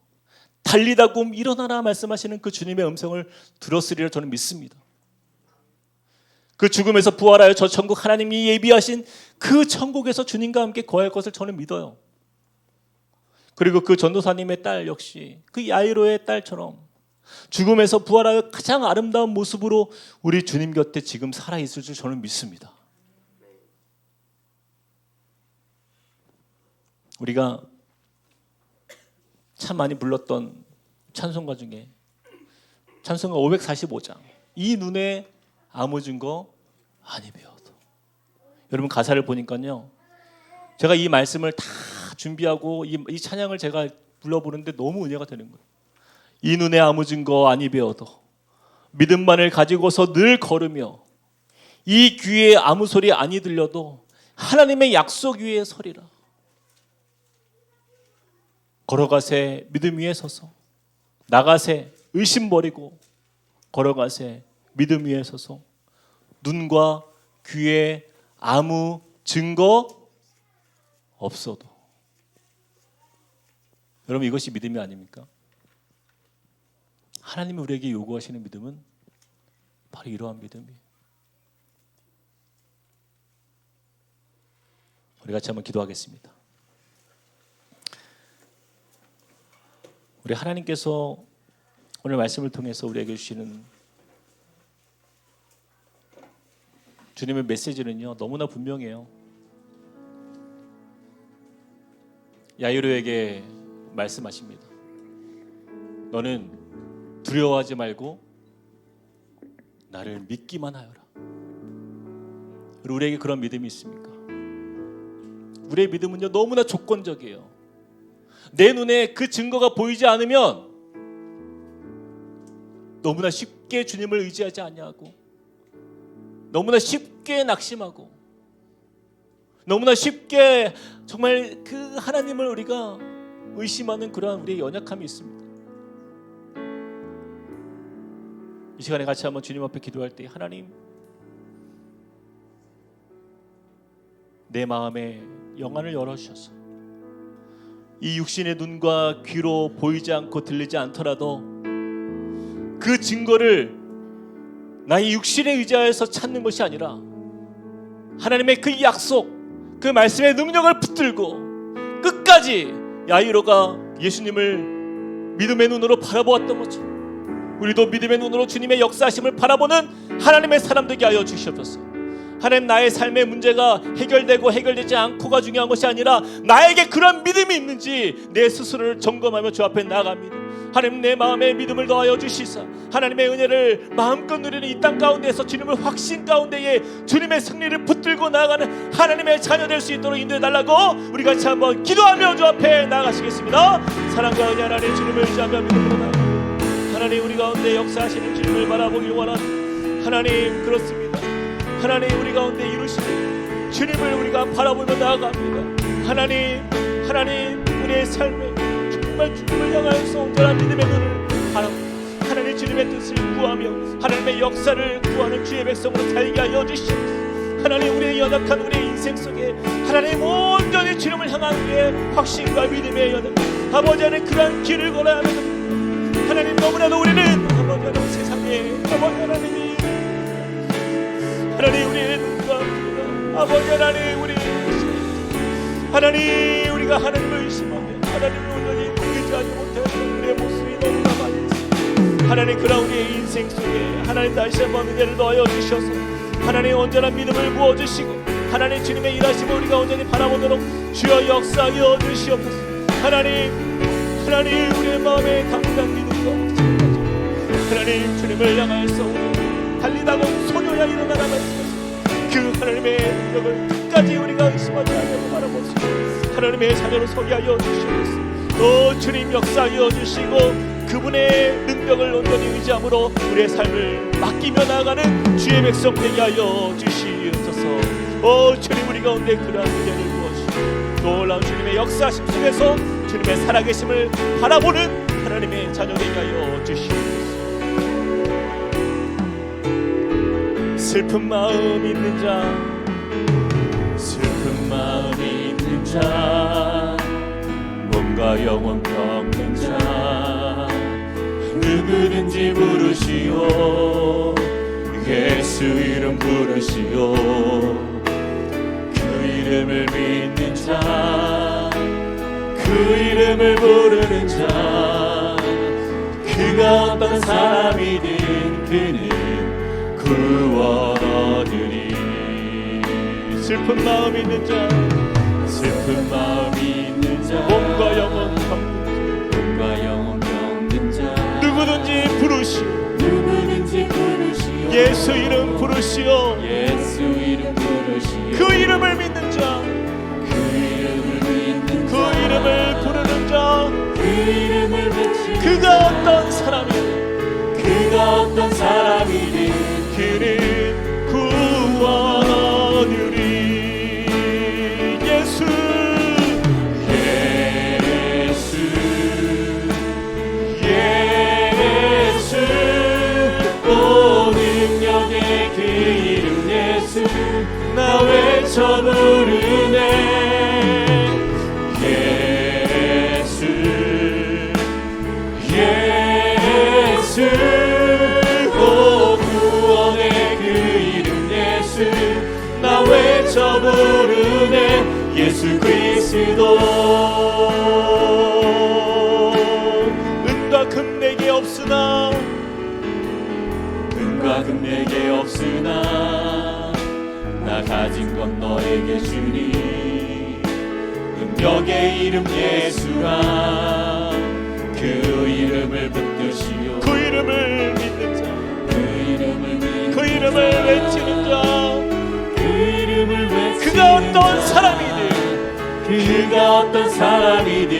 달리다 굼 일어나라 말씀하시는 그 주님의 음성을 들었으리라 저는 믿습니다. 그 죽음에서 부활하여 저 천국, 하나님이 예비하신 그 천국에서 주님과 함께 거할 것을 저는 믿어요. 그리고 그 전도사님의 딸 역시 그 야이로의 딸처럼 죽음에서 부활하여 가장 아름다운 모습으로 우리 주님 곁에 지금 살아있을 줄 저는 믿습니다. 우리가 참 많이 불렀던 찬송가 중에 찬송가 545장, 이 눈에 아무 증거 아니 배워도. 여러분 가사를 보니까요, 제가 이 말씀을 다 준비하고 이 찬양을 제가 불러보는데 너무 은혜가 되는 거예요. 이 눈에 아무 증거 아니 배워도 믿음만을 가지고서 늘 걸으며 이 귀에 아무 소리 아니 들려도 하나님의 약속 위에 서리라. 걸어가세 믿음 위에 서서, 나가세 의심 버리고 걸어가세 믿음 위에 서서, 눈과 귀에 아무 증거 없어도. 여러분 이것이 믿음이 아닙니까? 하나님이 우리에게 요구하시는 믿음은 바로 이러한 믿음이에요. 우리 같이 한번 기도하겠습니다. 우리 하나님께서 오늘 말씀을 통해서 우리에게 주시는 주님의 메시지는요, 너무나 분명해요. 야이로에게 말씀하십니다. 너는 두려워하지 말고 나를 믿기만 하여라. 우리에게 그런 믿음이 있습니까? 우리의 믿음은요, 너무나 조건적이에요. 내 눈에 그 증거가 보이지 않으면 너무나 쉽게 주님을 의지하지 아니하고, 너무나 쉽게 낙심하고, 너무나 쉽게 정말 그 하나님을 우리가 의심하는 그러한 우리의 연약함이 있습니다. 이 시간에 같이 한번 주님 앞에 기도할 때, 하나님, 내 마음에 영안을 열어주셔서 이 육신의 눈과 귀로 보이지 않고 들리지 않더라도 그 증거를 나의 육신에 의지하여서 찾는 것이 아니라 하나님의 그 약속, 그 말씀의 능력을 붙들고 끝까지 야이로가 예수님을 믿음의 눈으로 바라보았던 것처럼 우리도 믿음의 눈으로 주님의 역사하심을 바라보는 하나님의 사람 되게 하여 주시옵소서. 하나님, 나의 삶의 문제가 해결되고 해결되지 않고가 중요한 것이 아니라 나에게 그런 믿음이 있는지 내 스스로를 점검하며 주 앞에 나아갑니다. 하나님, 내 마음에 믿음을 더하여 주시사 하나님의 은혜를 마음껏 누리는 이 땅 가운데에서 주님을 확신 가운데에 주님의 승리를 붙들고 나아가는 하나님의 자녀 될 수 있도록 인도해달라고 우리 같이 한번 기도하며 주 앞에 나아가시겠습니다. 사랑과 은혜 하나님, 주님을 의지하며 믿음으로 나아갑니다. 하나님, 우리 가운데 역사하시는 주님을 바라보길 원하는 하나님, 그렇습니다. 하나님, 우리 가운데 이루시는 주님을 우리가 바라보며 나아갑니다. 하나님, 우리의 삶에 정말 주님을 향하여서 온전한 믿음의 눈을 바라보고 하나님 주님의 뜻을 구하며 하나님의 역사를 구하는 주의 백성으로 살게 하여 주시옵소서. 하나님, 우리의 연약한 우리의 인생 속에 하나님 온전히 주님을 향한 우리의 확신과 믿음의 연약, 아버지 안에 그러한 길을 걸어야 하는 하나님, 너무나도 우리는 아버지 하나님 세상에 아버지 하나님 우리의 눈과 귀가 아버지 하나님 우리 하나님 우리가 하나님을 의심하며 하나님을 온전히 의지하지 못하는 우리의 모습이 너무나 많이 있습니다. 하나님, 그런 우리의 인생 속에 하나님 다시 한번 은혜를 더하여 주셔서 하나님 온전한 믿음을 부어주시고 하나님 주님의 일하심을 우리가 온전히 바라보도록 주여 역사하여 주시옵소서. 하나님 우리의 마음에 강한 믿음과 하나님 주님을 향하여서 달리다가 소녀야 일어나라 말씀하시고 그 하나님의 능력을 끝까지 우리가 의심하지 않고 바라보시고 하나님의 자녀로 서게 하여 주시옵소서. 주님 역사하여 주시고 그분의 능력을 온전히 의지함으로 우리의 삶을 맡기며 나아가는 주의 백성 되게 하여 주시옵소서. 주님 우리 가운데 그러한 은혜를 부어주시고 놀라운 주님의 역사하심 속에서 주님의 살아계심을 바라보는 하나님의 자녀 되게 하여 주시옵소서. 슬픈 마음 있는 자, 슬픈 마음 있는 자, 몸과 영혼 병든 자 누구든지 부르시오. 예수 이름 부르시오. 그 이름을 믿는 자, 그 이름을 부르는 자, 그가 어떤 사람이든 그는 구원 얻으리. 슬픈 마음 있는 자, 슬픈 마음 있는 자, 몸과 영혼 병든 자 누구든지 부르시오. 예수 이름 부르시오. 예수 이름 부르시오. 그 이름을 믿는 자, 그 이름을 부르는 자, 그 이름을 외치는 그가 어떤 사람이든 그는 구원 얻으리. 예수 능력의 그 이름 예수 나 외쳐 부르네. 예수 구원의 그 이름 예수 나 외쳐 부르네. 예수 그리스도. 은과 금 내게 없으나 내게 없으나 나 가진 건 너에게 주니. 능력의 이름 예수라 그 이름을 붙드시오. 그 이름을 믿는 자, 그 이름을 외치는 자, 그가 어떤 사람이든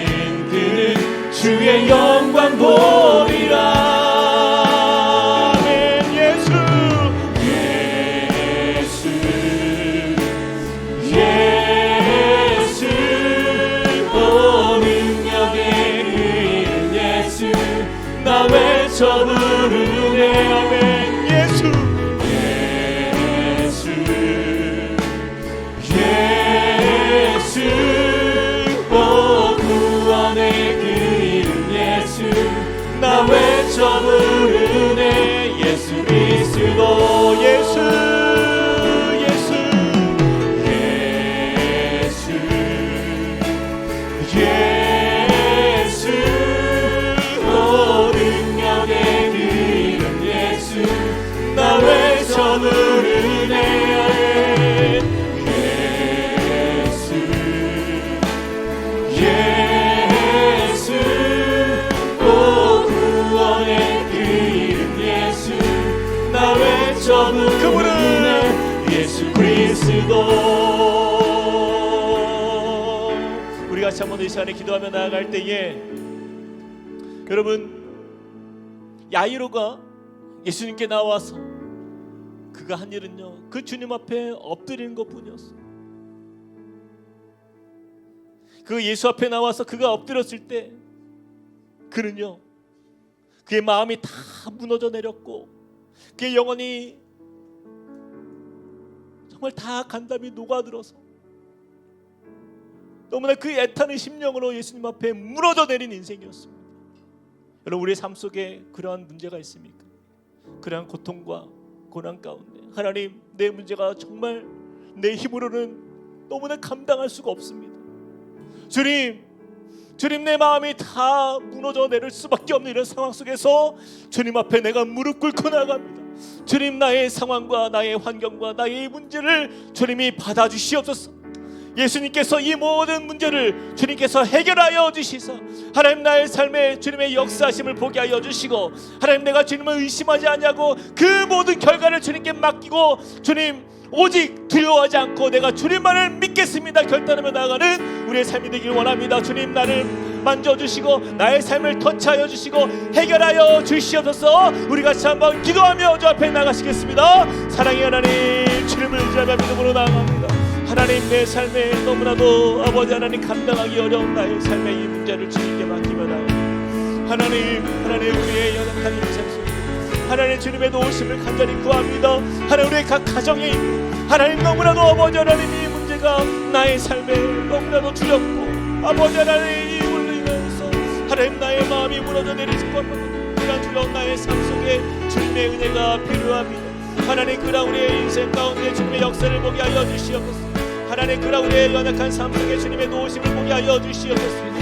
그는 주의 영광 보리라. 나 외쳐 부르네. 아멘. 예수 구원의 그 이름 예수 나 외쳐 부르네. 예수 그리스도. 예수 나 외쳐 부르네. 예수 구원의 그 이름 예수 나 외쳐 부르네. 예수 그리스도. 우리 같이 한번 이 시간에 기도하며 나아갈 때에 여러분 야이로가 예수님께 나와서 그가 한 일은요 그 주님 앞에 엎드리는 것뿐이었어요. 그 예수 앞에 나와서 그가 엎드렸을 때 그는요 그의 마음이 다 무너져 내렸고 그의 영혼이 정말 다 간담이 녹아들어서 너무나 그 애타는 심령으로 예수님 앞에 무너져 내린 인생이었습니다. 여러분 우리의 삶 속에 그러한 문제가 있습니까? 그러한 고통과 고난 가운데 하나님 내 문제가 정말 내 힘으로는 너무나 감당할 수가 없습니다. 주님 주님, 내 마음이 다 무너져 내릴 수밖에 없는 이런 상황 속에서 주님 앞에 내가 무릎 꿇고 나갑니다. 주님, 나의 상황과 나의 환경과 나의 문제를 주님이 받아주시옵소서. 예수님께서 이 모든 문제를 주님께서 해결하여 주시사 하나님, 나의 삶에 주님의 역사하심을 보게 하여 주시고, 하나님, 내가 주님을 의심하지 않냐고 그 모든 결과를 주님께 맡기고, 주님 오직 두려워하지 않고 내가 주님만을 믿겠습니다 결단하며 나아가는 우리의 삶이 되길 원합니다. 주님, 나를 만져주시고 나의 삶을 터치하여 주시고 해결하여 주시옵소서. 우리 같이 한번 기도하며 주 앞에 나가시겠습니다. 사랑의 하나님, 주님을 의지하며 믿음으로 나아갑니다. 하나님, 내 삶에 너무나도 아버지 하나님 감당하기 어려운 나의 삶의 이 문제를 주님께 맡기며 나아갑니다. 하나님, 우리의 연약한 인생 속에 하나님 주님의 도우심을 간절히 구합니다. 하나님, 우리의 각 가정에 있는 하나님 너무나도 아버지 하나님 이 문제가 나의 삶에 너무나도 두렵고, 아버지 하나님 이 일로 인해서 하나님 나의 마음이 무너져 내릴 것만 그런 두려운 나의 삶 속에 주님의 은혜가 필요합니다. 하나님, 그런 우리의 인생 가운데 주님의 역사를 보게 하여 주시옵소서. 하나님, 그런 우리의 연약한 삶 속에 주님의 도우심을 보게 하여 주시옵소서.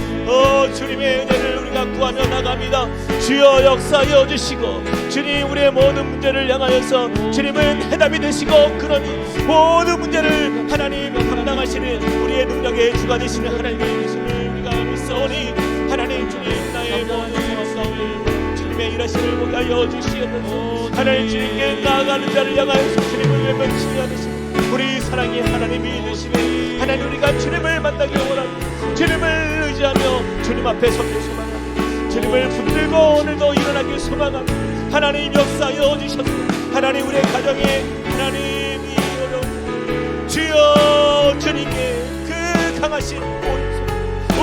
주님의 은혜를 우리가 구하며 나갑니다. 주여 역사하여 주시고, 주님 우리의 모든 문제를 향하여서 주님은 해답이 되시고, 그러니 모든 문제를 하나님 감당하시는 우리의 능력의 주가 되시는 하나님의 계심을 우리가 믿사오니, 하나님 주님 나의 모든 상황 가운데 주님의 일하심을 보게 하여 주시옵소서. 하나님, 주님께 나아가는 자를 향하여서 주님을 외면치게 하시고, 우리 사랑의 하나님이 되시네. 하나님, 우리가 주님을 만나기 원합니다. 주님을 의지하며 주님 앞에 서길 소망합니다. 주님을 붙들고 오늘도 일어나길 소망합니다. 하나님 역사하여 주셔서 하나님 우리의 가정에 하나님 이 어려운 주여 주님의 그 강하신 오른손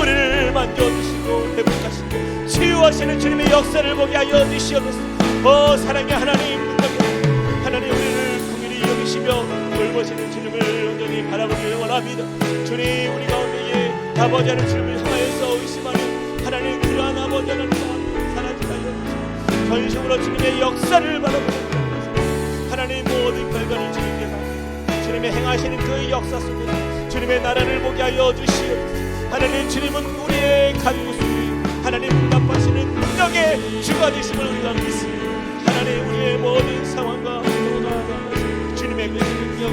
우리를 만져주시고 회복하시고 치유하시는 주님의 역사를 보게 하여 주시옵소서. 사랑의 하나님, 하나님 우리를 긍휼히 여기시며 돌보시는 주님을 온전히 바라보길 원합니다. 주님, 우리 가운데에 아버지 하나님 주님을 향하여서 의심하는 하나님 그러한 아버지 하나님 마음이 사라지게 하여 전심으로 주님의 역사를 바라보는 하나님 모든 결과를 주님께 맡기고 주님의 행하시는 그 역사 속에서 주님의 나라를 보게 하여 주시옵소서. 하나님, 주님은 우리의 간구수리 하나님 응답하시는 능력의 주가 되심을 우리가 믿습니다. 하나님, 우리의 모든 상황과 주님의 그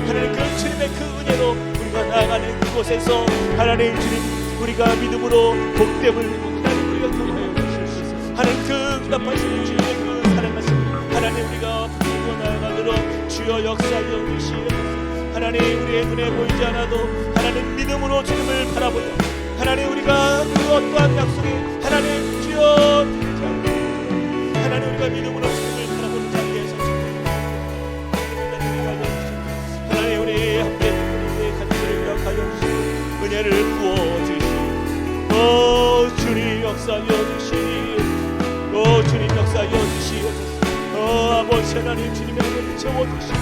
하나님 그 주님의 그 은혜로 우리가 나아가는 그곳에서 하나님 주님 우리가 믿음으로 복됨을 하나님 우리가 경험하여 주시옵소서. 하나님 그 응답하시는 주님의 그 사랑하심 하나님 우리가 붙들고 나아가도록 주여 역사하여 주시옵소서. 하나님, 우리의 눈에 보이지 않아도 하나님 믿음으로 주님을 바라보며 하나님 우리가 그 어떠한 약속이 하나님 주여 하나님 우리가 믿음으로 주님을 바라보는 자리에 서십니다. 하나님, 우리 함께 우리의 간절을 기억하여 주시고 은혜를 부어주시고 주님 역사하여 주시고 주님 역사하여 주시옵소서. 아버지 하나님, 주님의 은혜를 채워주시고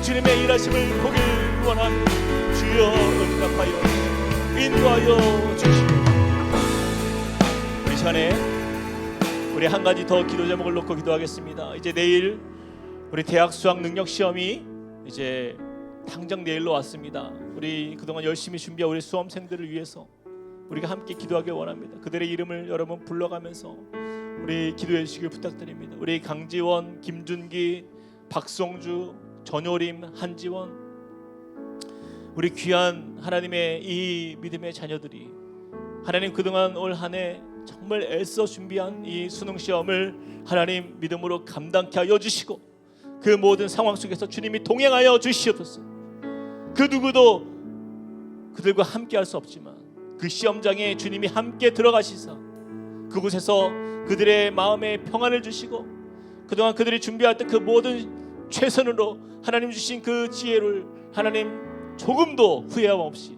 주님의 일하심을 보길 원합니다. 주여 응답하여 인도하여 주시고 우리 시간에 우리 한 가지 더 기도 제목을 놓고 기도하겠습니다. 이제 내일 우리 대학 수학 능력 시험이 이제 당장 내일로 왔습니다. 우리 그동안 열심히 준비한 우리 수험생들을 위해서 우리가 함께 기도하길 원합니다. 그들의 이름을 여러분 불러가면서 우리 기도해 주시길 부탁드립니다. 우리 강지원, 김준기, 박성주, 전효림, 한지원, 우리 귀한 하나님의 이 믿음의 자녀들이 하나님 그동안 올 한 해 정말 애써 준비한 이 수능 시험을 하나님 믿음으로 감당케 하여 주시고 그 모든 상황 속에서 주님이 동행하여 주시옵소서. 그 누구도 그들과 함께 할 수 없지만 그 시험장에 주님이 함께 들어가시사 그곳에서 그들의 마음에 평안을 주시고 그동안 그들이 준비할 때 그 모든 최선으로 하나님 주신 그 지혜를 하나님 조금도 후회함 없이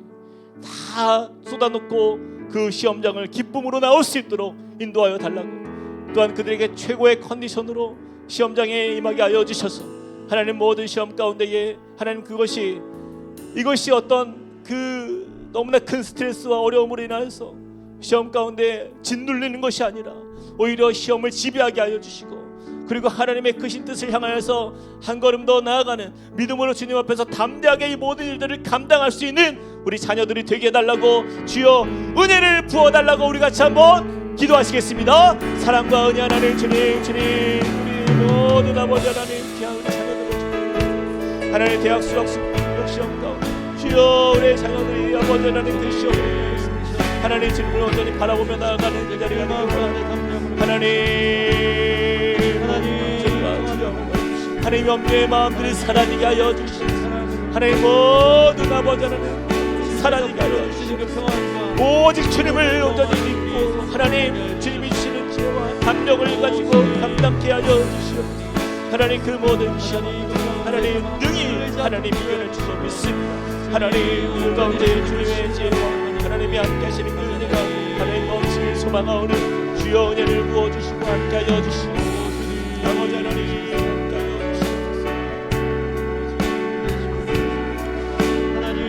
다 쏟아놓고 그 시험장을 기쁨으로 나올 수 있도록 인도하여 달라고, 또한 그들에게 최고의 컨디션으로 시험장에 임하게 하여 주셔서 하나님 모든 시험 가운데에 하나님 이것이 어떤 그 너무나 큰 스트레스와 어려움으로 인하여서 시험 가운데 짓눌리는 것이 아니라 오히려 시험을 지배하게 하여 주시고 그리고 하나님의 크신 뜻을 향하여서 한 걸음 더 나아가는 믿음으로 주님 앞에서 담대하게 이 모든 일들을 감당할 수 있는 우리 자녀들이 되게 해달라고, 주여 은혜를 부어달라고 우리 같이 한번 기도하시겠습니다. 사랑과 은혜 하나님 주님, 우리 모든 아버지 하나님 귀한 우리 자녀들을 주님, 하나님 대학 수학 시험 가운데 주여 우리 자녀들이 아버지 하나님 그 시험을 하나님 주님을 온전히 바라보며 나아가는 그 자리가 되옵소서. 하나님 염려의 마음들이 사라지게 하여 주시옵소서. 하나님 모든 아버지 하나님 사라지게 하여 주시옵소서. 오직 주님을 온전히 믿고 하나님 주님이 주시는 지혜와 담력을 가지고 감당케 하여 주시옵소서. 하나님 그 모든 시험이 하나님 능히 하나님 이겨낼 줄 믿습니다. 하나님 그 가운데 주님의 지혜와 하나님이 함께 하시는 그 은혜가 하나님 넘치는 소망하오는 주여 은혜를 부어주시고 함께 하여 주시고 아버지 하나님 함께 하여 주시옵소서. 하나님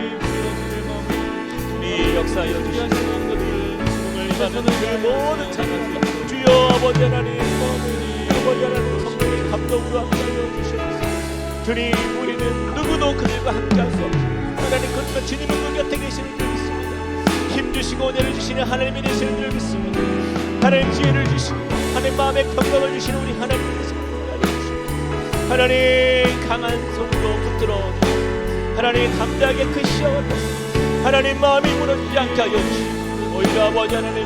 주님 역사하여 주시는 주님을 임하는 그 모든 자녀들 주여 아버지 하나님 아버지 하나님 성령의 감동으로 함께 하여 주시옵소서. 주님 우리는 누구도 그들과 함께 할 수 없습니다. 하나님 그러나 주님은 그 곁에 계시는 줄 믿습니다. 힘주시고 은혜를 주시는 하나님이 되시는 줄 믿습니다. 하나님 지혜를 주시고 하나님 마음의 평강을 주시는 우리 하나님이 되시는 줄 믿습니다. 하나님 강한 손으로 붙들어 하나님 담대하게 그 시험을 하나님 마음이 무너지지 않게 하여 주시고 오히려 아버지 하나님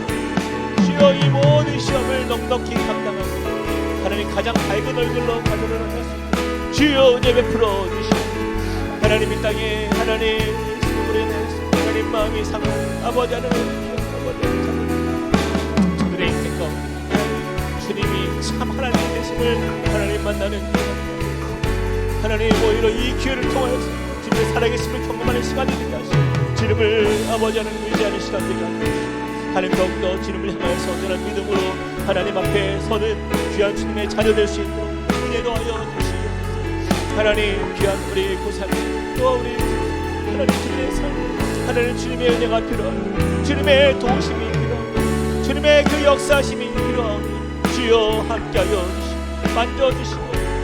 주여 이 모든 시험을 넉넉히 감당하고 하나님 가장 밝은 얼굴로 가져를 하셨습니다. 주여 은혜 베풀어 주시고 하나님 이 땅에 하나님 우리 하나님 마음이 상한 아버지 하나님 저들의 인생 가운데 주님이 참 하나님 되심을 하나님 만나는 하나님 오히려 이 기회를 통하여서 주님의 살아계심을 경험하는 시간이 되게 하시고 주님을 아버지 하나님 의지하는 시간 되게 하시고 하나님 더욱더 주님을 향하여서 온전한 믿음으로 하나님 앞에 서는 귀한 주님의 자녀 될 수 있도록 은혜도 하여 주시옵소서. 하나님 귀한 우리 고사님 또 우리 하나님 주님의 삶 하나님 주님의 은혜가 필요하고 주님의 도우심이 필요하고 주님의 그 역사심이 필요하고 주여 함께하여 주시고 만져주시고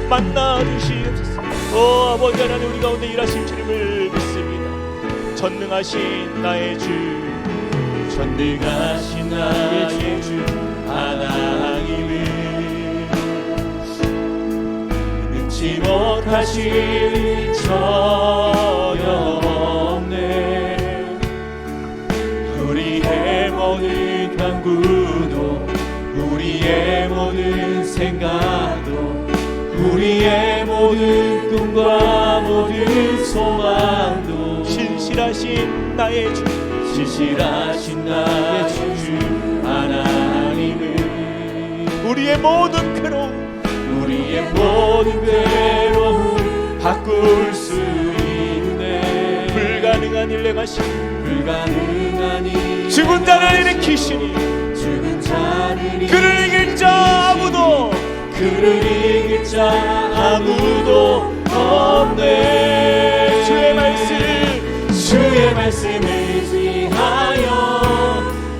만나주시옵소서. 오 아버지 하나님 우리 가운데 일하신 주님을 믿습니다. 전능하신 나의 주 전능하신 나의 주 하나님을 능치 못하실 저였네. 우리의 모든 간구도 우리의 모든 생각도 우리의 모든 꿈과 모든 소망도 신실하신 나의 주 신실하신 나의 주 하나님을 우리의 모든 괴로움 우리의 모든 괴로움 바꿀 수 있네. 불가능한 일 행하시니 불가능한 일 죽은 자를 일으키시니 죽은 자를 그를 이길 자 아무도 그를 이길 자 아무도 없네. 주의 말씀을 의지하여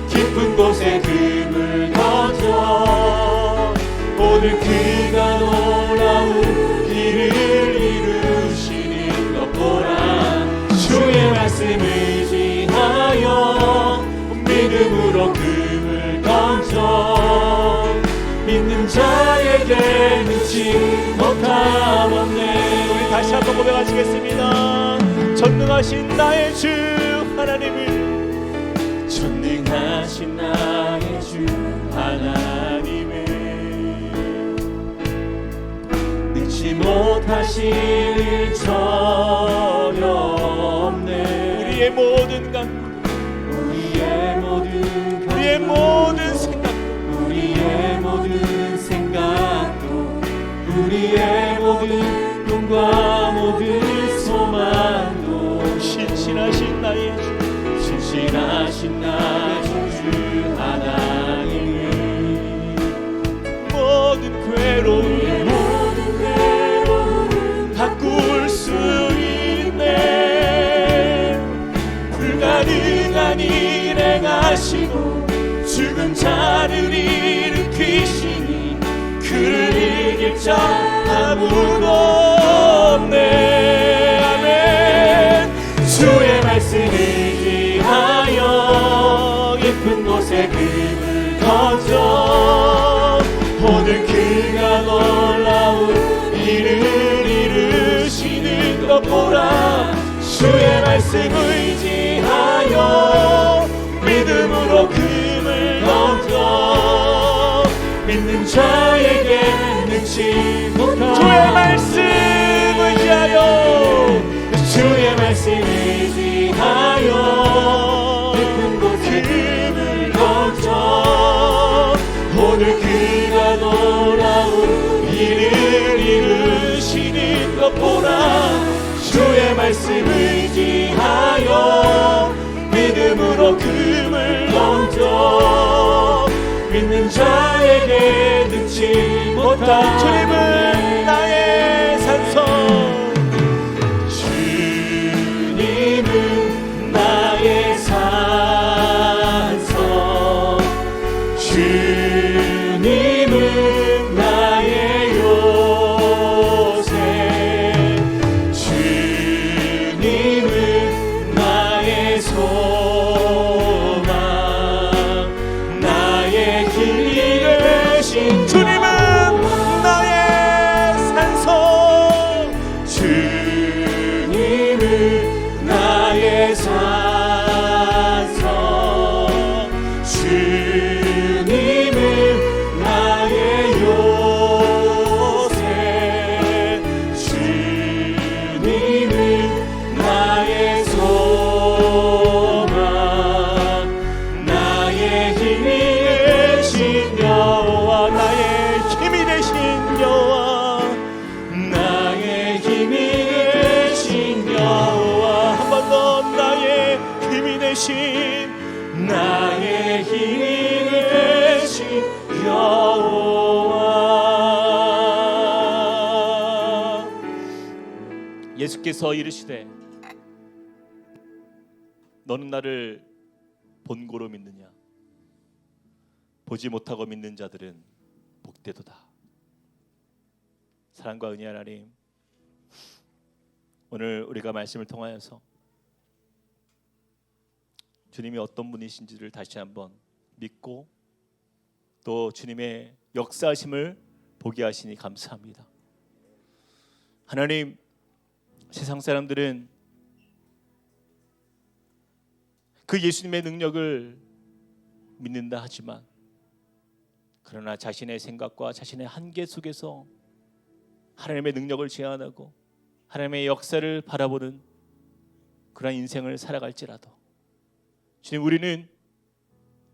깊은 곳에 금을 던져 오늘 그가 놀라운 일을 이루시는 것 보라. 주의 말씀을 의지하여 믿음으로 금을 던져 믿는 자에게 능치 못함 없네. 우리 다시 한번 고백하시겠습니다. 전능하신 나의 주 하나님을 전능하신 나의 주 하나님을 능치 못하실 일 전혀 없네. 우리의 모든 감 우리의 모든 생각도 우리의 모든 생각도 우리의 모든 꿈과 모든 소망도 신실하신 나의 주 신실하신 나의 주 하나님을 모든 괴로움 바꿀 수 있네. 불가능한 일 행하시고 죽은 자를 일으키시니 그를 이길 자 아무도 없네. 아멘. 주의 말씀을 의지하여 깊은 곳에 금을 던져 오늘 그가 놀라운 일을 이루시는 것 보라. 주의 말씀 의지하여 믿음으로 금을 던져 믿는 자에게 능치 못한 주의 말씀 의지하여 주의 말씀 의지하여 깊은 곳에 금을 던져 오늘 그가 놀라운 일을 이루시는 것 보라. 주의 말씀 의지하여 믿음으로 금을 던져 믿는 자에게 능치 못한 주님은 나의 산성 주님은 나의 산성 주님은 나의 요새 주님은 나의 소망 나의 길이 되신 주님은 나의 산성 주님은 나의 산성 주님은 나의 요새 주님은 나의 소망 나의 힘이 되신 여호와 나의 힘이 되신 여호와 나의 힘이 되신 여호와 한 번 더 나의 힘이 되신 나의 힘이 되신 여호와. 예수께서 이르시되 너는 나를 본고로 믿느냐 보지 못하고 믿는 자들은 복되도다. 사랑과 은혜 하나님, 오늘 우리가 말씀을 통하여서 주님이 어떤 분이신지를 다시 한번 믿고 또 주님의 역사하심을 보게 하시니 감사합니다. 하나님, 세상 사람들은 그 예수님의 능력을 믿는다 하지만 그러나 자신의 생각과 자신의 한계 속에서 하나님의 능력을 제한하고 하나님의 역사를 바라보는 그런 인생을 살아갈지라도 주님, 우리는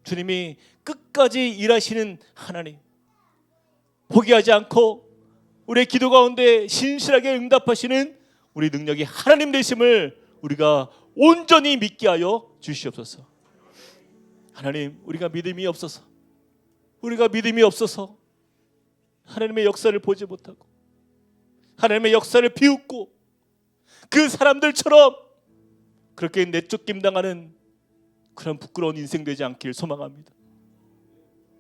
주님이 끝까지 일하시는 하나님, 포기하지 않고 우리의 기도 가운데 신실하게 응답하시는 우리 능력이 하나님 되심을 우리가 온전히 믿게 하여 주시옵소서. 하나님, 우리가 믿음이 없어서 하나님의 역사를 보지 못하고 하나님의 역사를 비웃고 그 사람들처럼 그렇게 내쫓김당하는 그런 부끄러운 인생 되지 않길 소망합니다.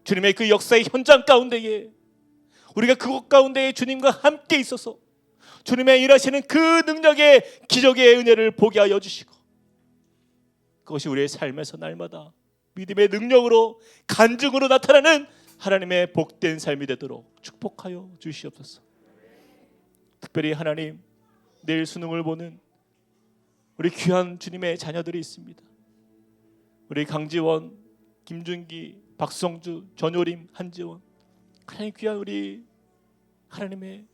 주님의 그 역사의 현장 가운데에 우리가 그곳 가운데에 주님과 함께 있어서 주님의 일하시는 그 능력의 기적의 은혜를 보게 하여 주시고 그것이 우리의 삶에서 날마다 믿음의 능력으로 간증으로 나타나는 하나님의 복된 삶이 되도록 축복하여 주시옵소서. 특별히 하나님, 내일 수능을 보는 우리 귀한 주님의 자녀들이 있습니다. 우리 강지원, 김준기, 박성주, 전효림, 한지원, 하나님 귀한 우리 하나님의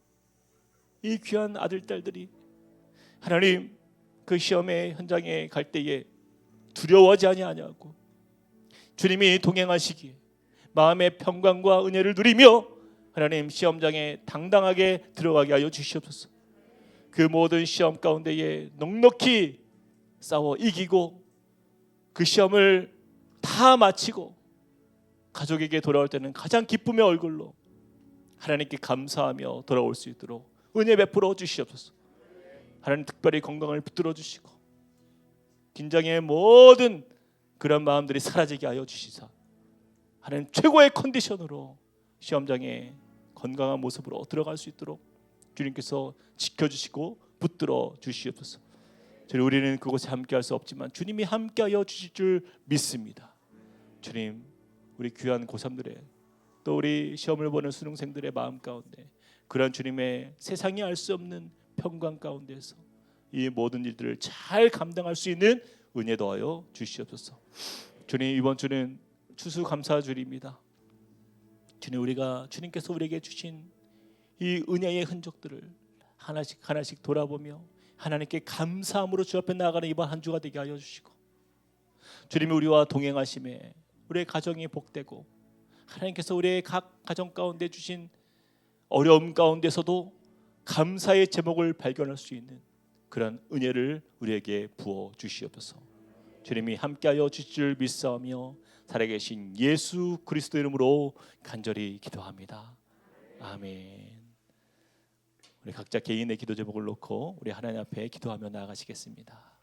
이 귀한 아들 딸들이 하나님 그 시험의 현장에 갈 때에 두려워하지 아니하냐고 주님이 동행하시기에 마음의 평강과 은혜를 누리며 하나님 시험장에 당당하게 들어가게 하여 주시옵소서. 그 모든 시험 가운데에 넉넉히 싸워 이기고 그 시험을 다 마치고 가족에게 돌아올 때는 가장 기쁨의 얼굴로 하나님께 감사하며 돌아올 수 있도록 은혜 베풀어 주시옵소서. 하나님 특별히 건강을 붙들어 주시고 긴장의 모든 그런 마음들이 사라지게 하여 주시사 하나님 최고의 컨디션으로 시험장에 건강한 모습으로 들어갈 수 있도록 주님께서 지켜주시고 붙들어 주시옵소서. 주님, 우리는 그곳에 함께할 수 없지만 주님이 함께하여 주실 줄 믿습니다. 주님, 우리 귀한 고3들의 또 우리 시험을 보는 수능생들의 마음 가운데 그런 주님의 세상이 알 수 없는 평강 가운데서 이 모든 일들을 잘 감당할 수 있는 은혜 더하여 주시옵소서. 주님, 이번 주는 추수감사주일입니다. 주님, 우리가 주님께서 우리에게 주신 이 은혜의 흔적들을 하나씩 하나씩 돌아보며 하나님께 감사함으로 주 앞에 나아가는 이번 한 주가 되게 하여 주시고, 주님이 우리와 동행하심에 우리의 가정이 복되고 하나님께서 우리의 각 가정 가운데 주신 어려움 가운데서도 감사의 제목을 발견할 수 있는 그런 은혜를 우리에게 부어 주시옵소서. 주님이 함께하여 주실 줄 믿사오며 살아계신 예수 그리스도 이름으로 간절히 기도합니다. 아멘. 우리 각자 개인의 기도 제목을 놓고 우리 하나님 앞에 기도하며 나아가시겠습니다.